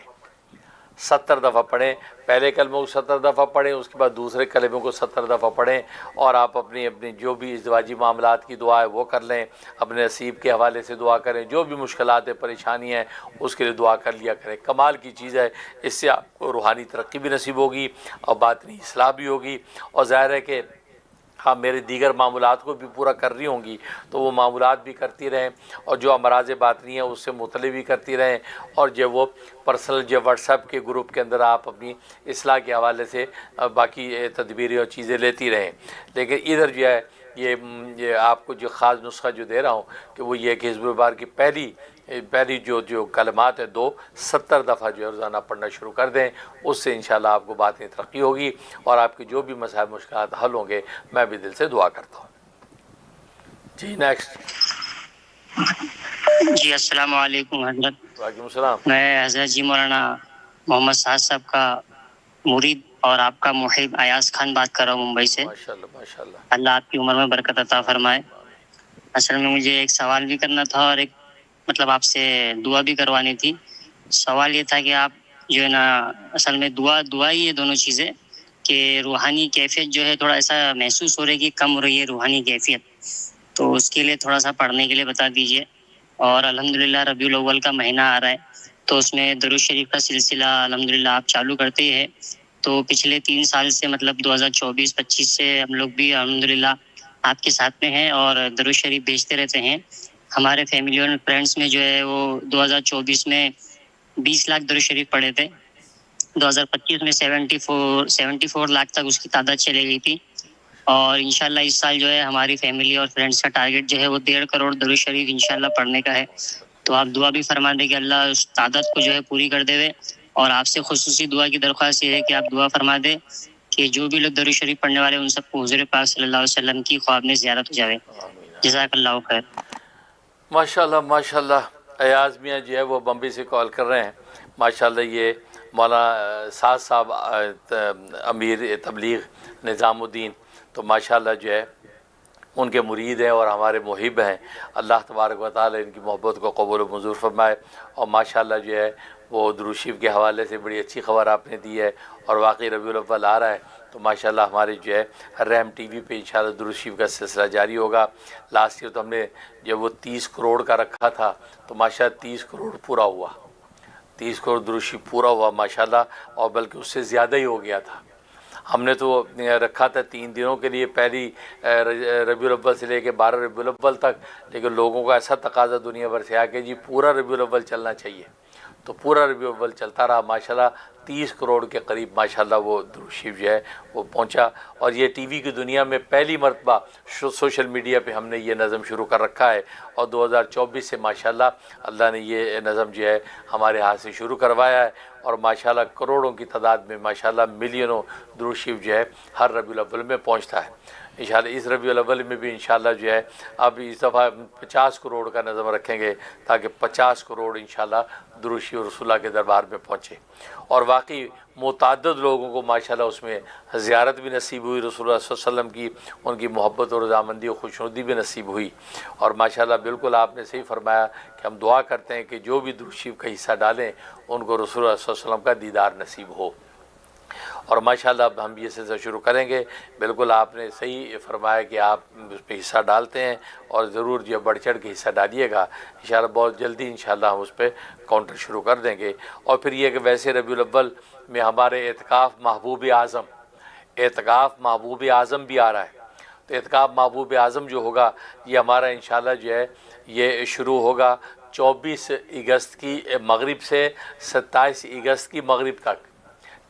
70 دفعہ پڑھیں. پہلے کلموں کو 70 دفعہ پڑھیں، اس کے بعد دوسرے کلموں کو 70 دفعہ پڑھیں. اور آپ اپنی جو بھی ازدواجی معاملات کی دعا ہے وہ کر لیں. اپنے نصیب کے حوالے سے دعا کریں. جو بھی مشکلات پریشانی ہیں اس کے لیے دعا کر لیا کریں. کمال کی چیز ہے. اس سے آپ کو روحانی ترقی بھی نصیب ہوگی اور باطنی اصلاح بھی ہوگی. اور ظاہر ہے کہ ہم میرے دیگر معمولات کو بھی پورا کر رہی ہوں گی تو وہ معمولات بھی کرتی رہیں، اور جو امراض باطنی ہیں اس سے مطلع بھی کرتی رہیں. اور جو وہ پرسنل جو واٹس ایپ کے گروپ کے اندر آپ اپنی اصلاح کے حوالے سے باقی تدبیریں اور چیزیں لیتی رہیں. لیکن ادھر جو ہے یہ آپ کو جو خاص نسخہ جو دے رہا ہوں کہ وہ یہ کہ حزب البار کی پہلی جو کلمات ہیں 70 دفعہ جو ہے روزانہ پڑھنا شروع کر دیں. اس سے انشاءاللہ آپ کو باطنی ترقی ہوگی اور آپ کے جو بھی مسائل مشکلات حل ہوں گے. میں بھی دل سے دعا کرتا ہوں. جی نیکسٹ. جی السلام علیکم حضرت. وعلیکم السلام. میں حضرت جی مولانا محمد سعد صاحب کا مرید اور آپ کا محب ایاز خان بات کر رہا ہوں ممبئی سے. ماشاءاللہ ماشاءاللہ. اللہ آپ کی عمر میں برکت عطا فرمائے. اصل میں مجھے ایک سوال بھی کرنا تھا اور ایک آپ سے دعا بھی کروانی تھی. سوال یہ تھا کہ آپ جو ہے نا اصل میں دعا ہی ہے دونوں چیزیں، کہ روحانی کیفیت جو ہے تھوڑا ایسا محسوس ہو رہی ہے کہ کم ہو رہی ہے روحانی کیفیت. تو اس کے لیے تھوڑا سا پڑھنے کے لیے بتا دیجیے. اور الحمدللہ ربیع الاول کا مہینہ آ رہا ہے تو اس میں درود شریف کا سلسلہ الحمدللہ آپ چالو کرتے ہی ہے. تو پچھلے 3 سال سے مطلب 2024-25 سے ہم لوگ بھی الحمدللہ آپ کے ساتھ میں ہیں اور درود شریف بھیجتے رہتے ہیں. ہمارے فیملی اور فرینڈس میں جو ہے وہ 2024 میں 20 لاکھ درود شریف پڑھے تھے. 2025 میں 74 لاکھ تک اس کی تعداد چلے گئی تھی. اور انشاءاللہ اس سال جو ہے ہماری فیملی اور فرینڈس کا ٹارگیٹ جو ہے وہ 1.5 کروڑ درود شریف انشاءاللہ پڑھنے کا ہے. تو آپ دعا بھی فرما دیں کہ اللہ اس تعداد کو جو ہے پوری کر دے ہوئے. اور آپ سے خصوصی دعا کی درخواست یہ ہے کہ آپ دعا فرما دیں کہ جو بھی لوگ درود شریف پڑھنے والے ان سب کو حضور پاک صلی اللہ علیہ وسلم کی خواب میں زیارت ہو جائے. جزاک اللہ خیر. ماشاءاللہ ماشاءاللہ. ایاز میاں جو ہے وہ بمبئی سے کال کر رہے ہیں. ماشاءاللہ یہ مولانا سعد صاحب امیر تبلیغ نظام الدین تو ماشاءاللہ جو ہے ان کے مرید ہیں اور ہمارے محب ہیں. اللہ تبارک و تعالی ان کی محبت کو قبول و منظور فرمائے. اور ماشاءاللہ جو ہے وہ درود شریف کے حوالے سے بڑی اچھی خبر آپ نے دی ہے اور واقعی ربیع الاول آ رہا ہے تو ماشاءاللہ ہمارے جو ہے رحم ٹی وی پہ انشاءاللہ درود شریف کا سلسلہ جاری ہوگا. لاسٹ ایئر تو ہم نے جب وہ 30 کروڑ کا رکھا تھا تو ماشاءاللہ 30 کروڑ پورا ہوا. 30 کروڑ درود شریف پورا ہوا ماشاءاللہ اور بلکہ اس سے زیادہ ہی ہو گیا تھا. ہم نے تو رکھا تھا 3 دنوں کے لیے پہلی ربیع الاول سے لے کے 12 ربیع الاول تک, لیکن لوگوں کا ایسا تقاضا دنیا بھر سے آیا کہ جی پورا ربیع الاول چلنا چاہیے تو پورا ربیع الاول چلتا رہا. ماشاءاللہ 30 کروڑ کے قریب ماشاءاللہ وہ درود شریف جو ہے وہ پہنچا. اور یہ ٹی وی کی دنیا میں پہلی مرتبہ سوشل میڈیا پہ ہم نے یہ نظم شروع کر رکھا ہے اور 2024 سے ماشاءاللہ اللہ نے یہ نظم جو ہے ہمارے ہاتھ سے شروع کروایا ہے اور ماشاءاللہ کروڑوں کی تعداد میں ماشاءاللہ ملینوں درود شریف جو ہے ہر ربیع الاول میں پہنچتا ہے. انشاءاللہ اس ربیع الاول میں بھی انشاءاللہ جو ہے اب اس دفعہ 50 کروڑ کا نظم رکھیں گے تاکہ 50 کروڑ انشاءاللہ درود شریف رسول اللہ کے دربار میں پہنچے. اور واقعی متعدد لوگوں کو ماشاءاللہ اس میں زیارت بھی نصیب ہوئی رسول اللہ صلی اللہ علیہ وسلم کی, ان کی محبت اور رضامندی و خوشنودی بھی نصیب ہوئی. اور ماشاءاللہ بالکل آپ نے صحیح فرمایا کہ ہم دعا کرتے ہیں کہ جو بھی درود شریف کا حصہ ڈالیں ان کو رسول اللہ صلی اللہ علیہ وسلم کا دیدار نصیب ہو. اور ماشاءاللہ اب ہم یہ سلسلہ شروع کریں گے. بالکل آپ نے صحیح فرمایا کہ آپ اس پہ حصہ ڈالتے ہیں اور ضرور جو بڑھ چڑھ کے حصہ ڈالیے گا. انشاءاللہ بہت جلدی انشاءاللہ ہم اس پہ کاؤنٹر شروع کر دیں گے. اور پھر یہ کہ ویسے ربیع الاول میں ہمارے اعتکاف محبوب اعظم بھی آ رہا ہے. تو اعتکاف محبوب اعظم جو ہوگا یہ ہمارا انشاءاللہ جو ہے یہ شروع ہوگا 24 اگست کی مغرب سے 27 اگست کی مغرب تک.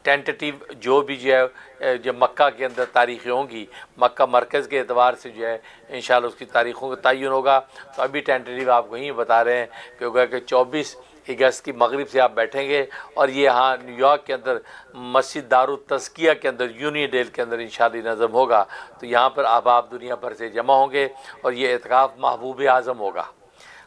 ٹینٹیٹیو جو بھی جو ہے جو مکہ کے اندر تاریخیں ہوں گی, مکہ مرکز کے اعتبار سے جو ہے انشاءاللہ اس کی تاریخوں کا تعین ہوگا. تو ابھی ٹینٹیٹیو آپ کو یہیں بتا رہے ہیں کہ ہوگا کہ 24 اگست کی مغرب سے آپ بیٹھیں گے اور یہ ہاں نیو یارک کے اندر مسجد دارالتزکیہ کے اندر یونیڈیل کے اندر انشاءاللہ نظم ہوگا. تو یہاں پر آپ دنیا بھر سے جمع ہوں گے اور یہ اعتکاف محبوب اعظم ہوگا.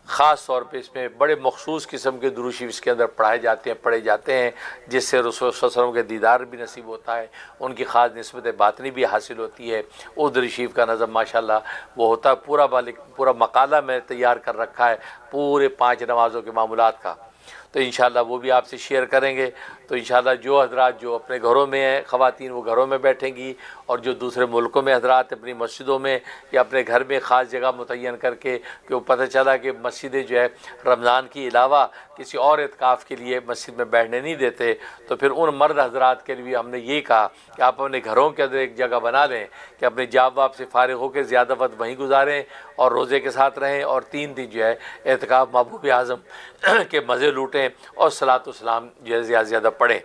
خاص طور پہ اس میں بڑے مخصوص قسم کے درود شریف اس کے اندر پڑھے جاتے ہیں جس سے رسول صلی اللہ علیہ وسلم کے دیدار بھی نصیب ہوتا ہے, ان کی خاص نسبت باطنی بھی حاصل ہوتی ہے. اس درود شریف کا نظم ماشاءاللہ وہ ہوتا ہے پورا مقالہ میں تیار کر رکھا ہے پورے 5 نمازوں کے معمولات کا. تو انشاءاللہ وہ بھی آپ سے شیئر کریں گے. تو انشاءاللہ جو حضرات جو اپنے گھروں میں ہیں خواتین وہ گھروں میں بیٹھیں گی اور جو دوسرے ملکوں میں حضرات اپنی مسجدوں میں یا اپنے گھر میں خاص جگہ متعین کر کے کہ وہ پتہ چلا کہ مسجدیں جو ہے رمضان کے علاوہ کسی اور اعتکاف کے لیے مسجد میں بیٹھنے نہیں دیتے, تو پھر ان مرد حضرات کے لیے ہم نے یہ کہا کہ آپ اپنے گھروں کے اندر ایک جگہ بنا لیں کہ اپنے جاب واب سے فارغ ہو کے زیادہ وقت وہیں گزاریں اور روزے کے ساتھ رہیں اور 3 دن جو ہے اعتکاف محبوب اعظم کے مزے لوٹیں اور صلاۃ و سلام جو ہے زیادہ سے زیادہ پڑھیں.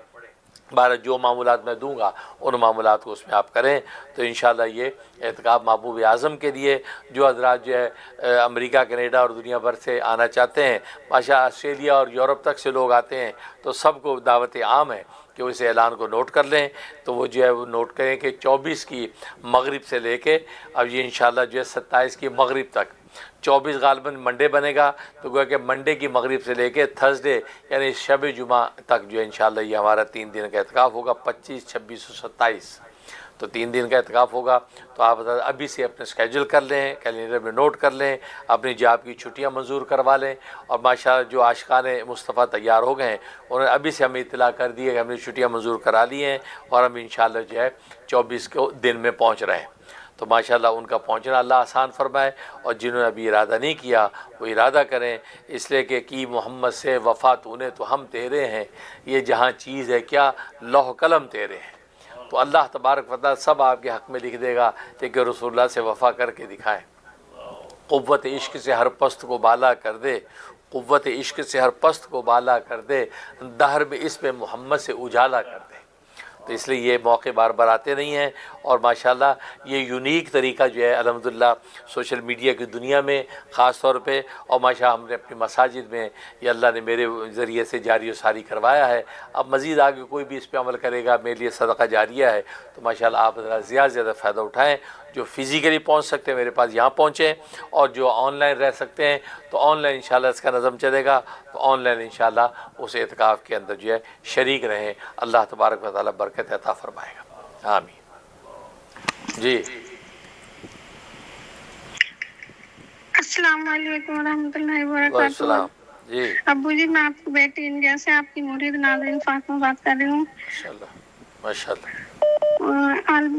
بارہ جو معمولات میں دوں گا ان معمولات کو اس میں آپ کریں. تو انشاءاللہ یہ اعتکاف محبوب اعظم کے لیے جو حضرات جو ہے امریکہ کینیڈا اور دنیا بھر سے آنا چاہتے ہیں, ماشاءاللہ آسٹریلیا اور یورپ تک سے لوگ آتے ہیں, تو سب کو دعوت عام ہے کہ وہ اس اعلان کو نوٹ کر لیں. تو وہ جو ہے وہ نوٹ کریں کہ 24 کی مغرب سے لے کے اب یہ انشاءاللہ جو ہے 27 کی مغرب تک, 24 غالباً منڈے بنے گا تو گویا کہ منڈے کی مغرب سے لے کے تھرسڈے یعنی شب جمعہ تک جو ہے انشاءاللہ یہ ہمارا 3 دن کا اعتکاف ہوگا. 25, 26 اور 27 تو 3 دن کا اعتکاف ہوگا. تو آپ ابھی سے اپنے اسکیجول کر لیں, کیلنڈر میں نوٹ کر لیں, اپنی جاب کی چھٹیاں منظور کروا لیں. اور ماشاءاللہ جو عاشقان مصطفیٰ تیار ہو گئے ہیں انہوں نے ابھی سے ہمیں اطلاع کر دی ہے کہ ہم نے چھٹیاں منظور کرا لی ہیں اور ہم انشاءاللہ جو ہے 24 کو دن میں پہنچ رہے ہیں. تو ماشاءاللہ ان کا پہنچنا اللہ آسان فرمائے، اور جنہوں نے ابھی ارادہ نہیں کیا وہ ارادہ کریں، اس لیے کہ کی محمد سے وفا تو نے تو ہم تیرے ہیں، یہ جہاں چیز ہے کیا لوح قلم تیرے ہیں، تو اللہ تبارک و تعالیٰ سب آپ کے حق میں لکھ دے گا، کہ رسول اللہ سے وفا کر کے دکھائیں۔ قوت عشق سے ہر پست کو بالا کر دے، قوت عشق سے ہر پست کو بالا کر دے، دہر میں اس پہ محمد سے اجالا کر دے۔ تو اس لیے یہ موقع بار بار آتے نہیں ہیں، اور ماشاءاللہ یہ یونیک طریقہ جو ہے الحمدللہ سوشل میڈیا کی دنیا میں خاص طور پہ، اور ماشاءاللہ ہم نے اپنی مساجد میں یہ اللہ نے میرے ذریعے سے جاری و ساری کروایا ہے۔ اب مزید آگے کوئی بھی اس پہ عمل کرے گا، میرے لیے صدقہ جاریہ ہے، تو ماشاءاللہ آپ ذرا زیادہ سے زیادہ فائدہ اٹھائیں۔ جو فزیکلی پہنچ سکتے ہیں میرے پاس یہاں پہنچیں، اور جو آن لائن رہ سکتے ہیں تو آن لائن انشاءاللہ اس کا نظم چلے گا، تو آن لائن انشاءاللہ اس اعتکاف کے اندر جو ہے شریک رہیں، اللہ تبارک و تعالیٰ برکت عطا فرمائے گا، آمین۔ جی السلام علیکم ورحمۃ اللہ وعلیکم وبرکاتہ۔ السلام۔ جی ابو جی میں آپ کی بیٹی انڈیا سے آپ کی مرید ناظرین فاطمہ بات کر رہی ہوں۔ ماشاءاللہ ماشاءاللہ۔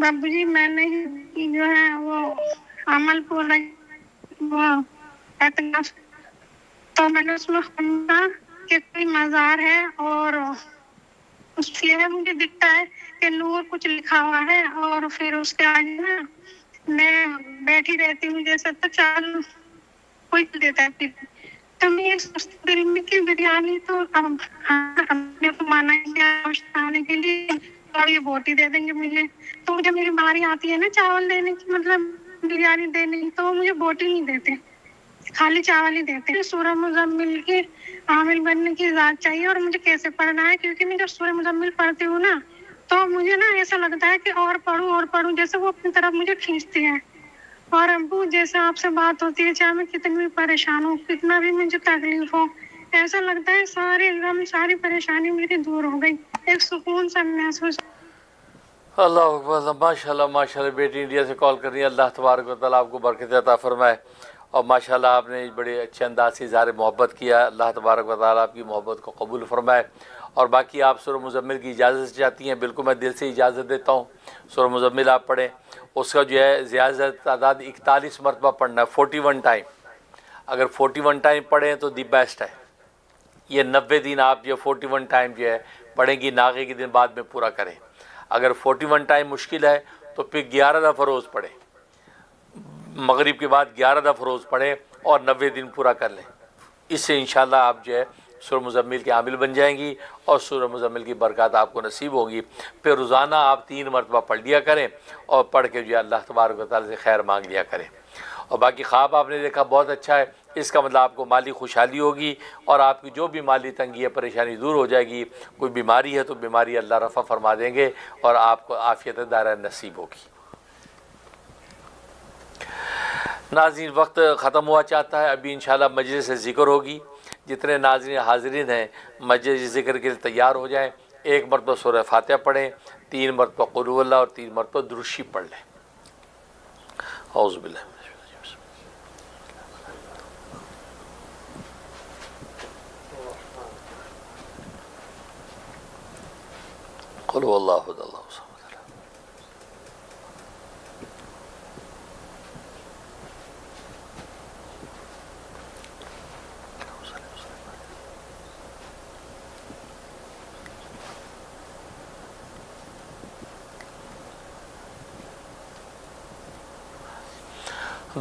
ابو جی میں نے جو ہے وہ عمل پورا وہ اعتکاف، تو میں نے اس میں سنا کہ کوئی مزار ہے اور اس پہ مجھے دکھتا ہے کہ نور کچھ لکھا ہوا ہے، اور پھر اس کے آگے نا میں بیٹھی رہتی ہوں جیسے تو چال کوئی دیتا ہے، تو میں یہ سوچتی دل میں کہ بریانی تو اپنے کو مانا کیا آنے کے لیے، اور یہ بوٹی دے دیں گے مجھے، تو جب میری باری آتی ہے نا چاول دینے کی، مطلب بریانی دینے کی، تو وہ مجھے بوٹی نہیں دیتے، خالی چاول ہی دیتے۔ سورہ مزمل کی عامل بننے کی ذات چاہیے، اور مجھے کیسے پڑھنا ہے، کیونکہ میں جب سورہ مزمل پڑھتی ہوں نا تو مجھے نا ایسا لگتا ہے کہ اور پڑھوں، جیسے وہ اپنی طرف مجھے کھینچتی ہے۔ اور ابو جیسے آپ سے بات ہوتی ہے، چاہے میں کتنی بھی پریشان ہوں، کتنا بھی مجھے تکلیف ہو، ایسا لگتا ہے سارے غم ساری پریشانی میری دور ہو گئی، ایک سکون سا محسوس۔ اللہ اکبر، ماشاءاللہ ماشاءاللہ، بیٹی انڈیا سے کال کر رہی ہے، اللہ تبارک و تعالیٰ آپ کو برکت عطا فرمائے، اور ماشاءاللہ آپ نے بڑے اچھے انداز سے اظہار محبت کیا، اللہ تبارک و تعالیٰ آپ کی محبت کو قبول فرمائے۔ اور باقی آپ سورہ مزمل کی اجازت چاہتی ہیں، بالکل میں دل سے اجازت دیتا ہوں، سورہ مزمل آپ پڑھیں، اس کا جو ہے زیادہ تعداد 41 مرتبہ پڑھنا ہے، 41 ٹائم، اگر 41 ٹائم پڑھیں تو دی بیسٹ ہے۔ یہ 90 دن آپ جو 41 ٹائم جو ہے پڑھیں گی، ناغے کے دن بعد میں پورا کریں۔ اگر 41 ٹائم مشکل ہے تو پھر 11 دفعہ روز پڑھیں، مغرب کے بعد 11 دفعہ روز پڑھیں اور 90 دن پورا کر لیں، اس سے انشاءاللہ آپ جو ہے سورہ مزمل کے عامل بن جائیں گی، اور سورہ مزمل کی برکات آپ کو نصیب ہوگی۔ پھر روزانہ آپ 3 مرتبہ پڑھ لیا کریں، اور پڑھ کے جو ہے اللہ تبارک و تعالیٰ سے خیر مانگ لیا کریں۔ اور باقی خواب آپ نے دیکھا بہت اچھا ہے، اس کا مطلب آپ کو مالی خوشحالی ہوگی، اور آپ کی جو بھی مالی تنگی ہے پریشانی دور ہو جائے گی، کوئی بیماری ہے تو بیماری اللہ رفع فرما دیں گے، اور آپ کو عافیت دائرہ نصیب ہوگی۔ ناظرین وقت ختم ہوا چاہتا ہے، ابھی انشاءاللہ مجلس سے ذکر ہوگی، جتنے ناظرین حاضرین ہیں مجلس ذکر کے لیے تیار ہو جائیں، 1 مرتبہ سورہ فاتحہ پڑھیں، 3 مرتبہ قل هو اللہ، اور 3 مرتبہ درود شریف پڑھ لیں۔ اعوذ باللہ من الشیطان الرجیم۔ قل هو اللہ احد اللہ الصمد۔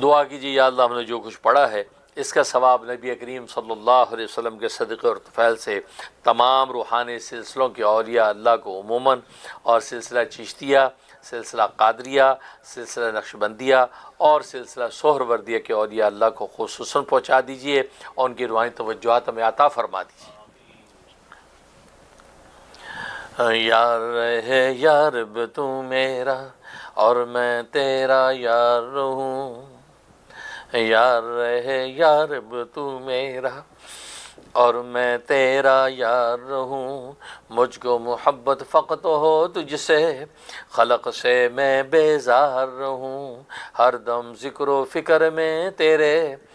دعا کیجیے، یا اللہ ہم نے جو کچھ پڑھا ہے اس کا ثواب نبی کریم صلی اللہ علیہ وسلم کے صدقے اور طفیل سے تمام روحانی سلسلوں کے اولیاء اللہ کو عموماً، اور سلسلہ چشتیہ، سلسلہ قادریہ، سلسلہ نقشبندیہ اور سلسلہ سہروردیہ کے اولیاء اللہ کو خصوصاً پہنچا دیجیے، اور ان کی روحانی توجہات ہمیں عطا فرما دیجیے۔ یار رہے یا رب تو میرا، اور میں تیرا یار رہوں، یار رہے یا رب تو میرا، اور میں تیرا یار رہوں، مجھ کو محبت فقط ہو تجھ سے، خلق سے میں بیزار رہوں، ہر دم ذکر و فکر میں تیرے،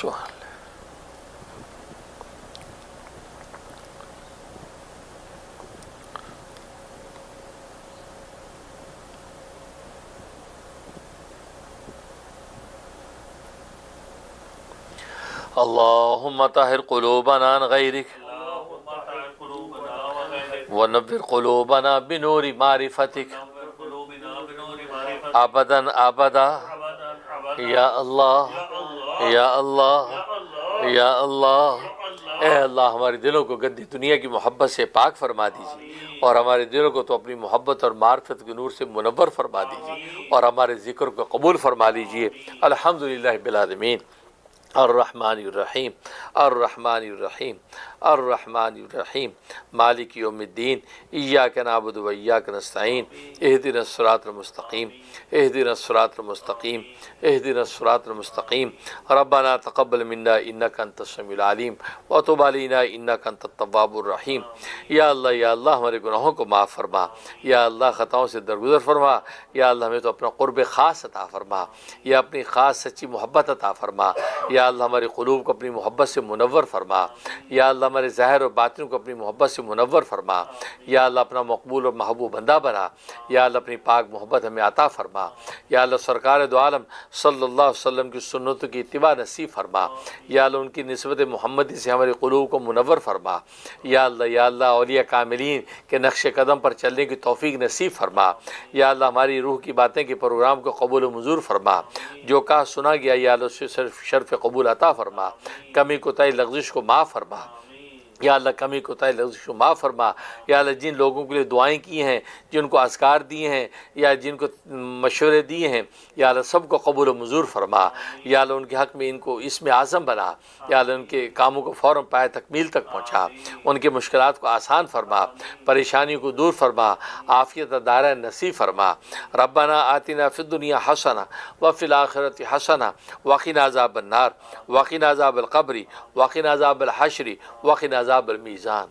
سبحان اللہ. اللهم طهر قلوبنا عن غيرك ونور قلوبنا بنور معرفتك ابدا ابدا یا اللہ یا اللہ یا اللہ. اے اللہ ہمارے دلوں کو گندی دنیا کی محبت سے پاک فرما دیجیے اور ہمارے دلوں کو تو اپنی محبت اور معرفت کے نور سے منور فرما دیجیے اور ہمارے ذکر کو قبول فرما لیجیے. الحمدللہ رب العالمین الرحمن الرحیم الرحمن الرحیم الرحمن الرحیم مالک یوم الدین ایاک نعبد و ایاک نستعین اہدنا الصراط المستقیم اہدنا الصراط المستقیم اہدنا الصراط المستقیم. ربنا تقبل منا انک انت السمیع العلیم وتب علینا انک انت التواب الرحیم. یا اللہ ہمارے گناہوں کو معاف فرما. یا اللہ خطاؤں سے درگزر فرما. یا اللہ ہمیں تو اپنا قرب خاص عطا فرما. یا اپنی خاص سچی محبت عطا فرما. یا اللہ ہمارے قلوب کو اپنی محبت سے منور فرما. یا اللہ ہمارے ظاہر اور باطن کو اپنی محبت سے منور فرما. یا اللہ اپنا مقبول اور محبوب بندہ بنا. یا اللہ اپنی پاک محبت ہمیں عطا فرما. یا اللہ سرکار دو عالم صلی اللہ علیہ وسلم کی سنتوں کی اتباع نصیب فرما. یا اللہ ان کی نسبت محمدی سے ہمارے قلوب کو منور فرما. یا اللہ اولیاء کاملین کے نقش قدم پر چلنے کی توفیق نصیب فرما. یا اللہ ہماری روح کی باتیں کے پروگرام کو قبول و منظور فرما. جو کہا سنا گیا یا اللہ اس سے شرف قبول عطا فرما. کمی کوتاہی لغزش کو معاف فرما. یا اللہ کمی کوتاہی لغزش کو معاف فرما. یا اللہ جن لوگوں کے لیے دعائیں کی ہیں, جن کو اذکار دیے ہیں یا جن کو مشورے دیے ہیں, یا اللہ سب کو قبول و منظور فرما. یا اللہ ان کے حق میں ان کو اسم اعظم بنا. یا اللہ ان کے کاموں کو فوراً پائے تکمیل تک پہنچا. ان کے مشکلات کو آسان فرما. پریشانیوں کو دور فرما. عافیت دارہ نصیب فرما. ربنا آتنا فی الدنیا حسنہ وفی الآخرۃ حسنہ وقنا عذاب النار وقنا عذاب القبر وقنا عذاب الحشر وقنا عذاب المیزان.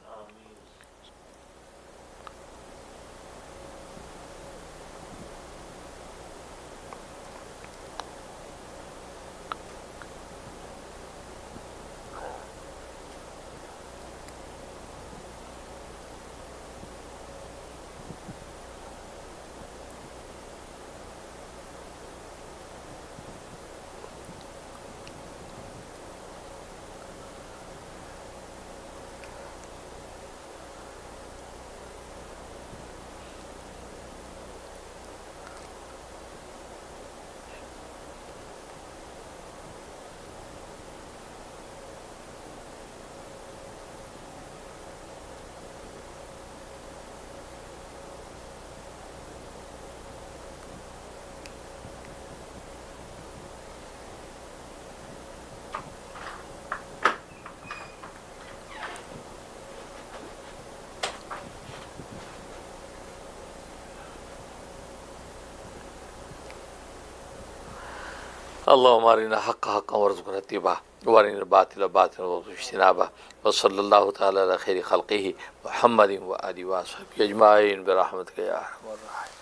اللهم ارنا حق حقا وارزقنا اتباعه وارنا الباطل باطلا وارزقنا اجتنابه. وصلى الله تعالى على خير خلقه محمد وآله وصحبه أجمعين برحمتك يا أرحم الراحمين.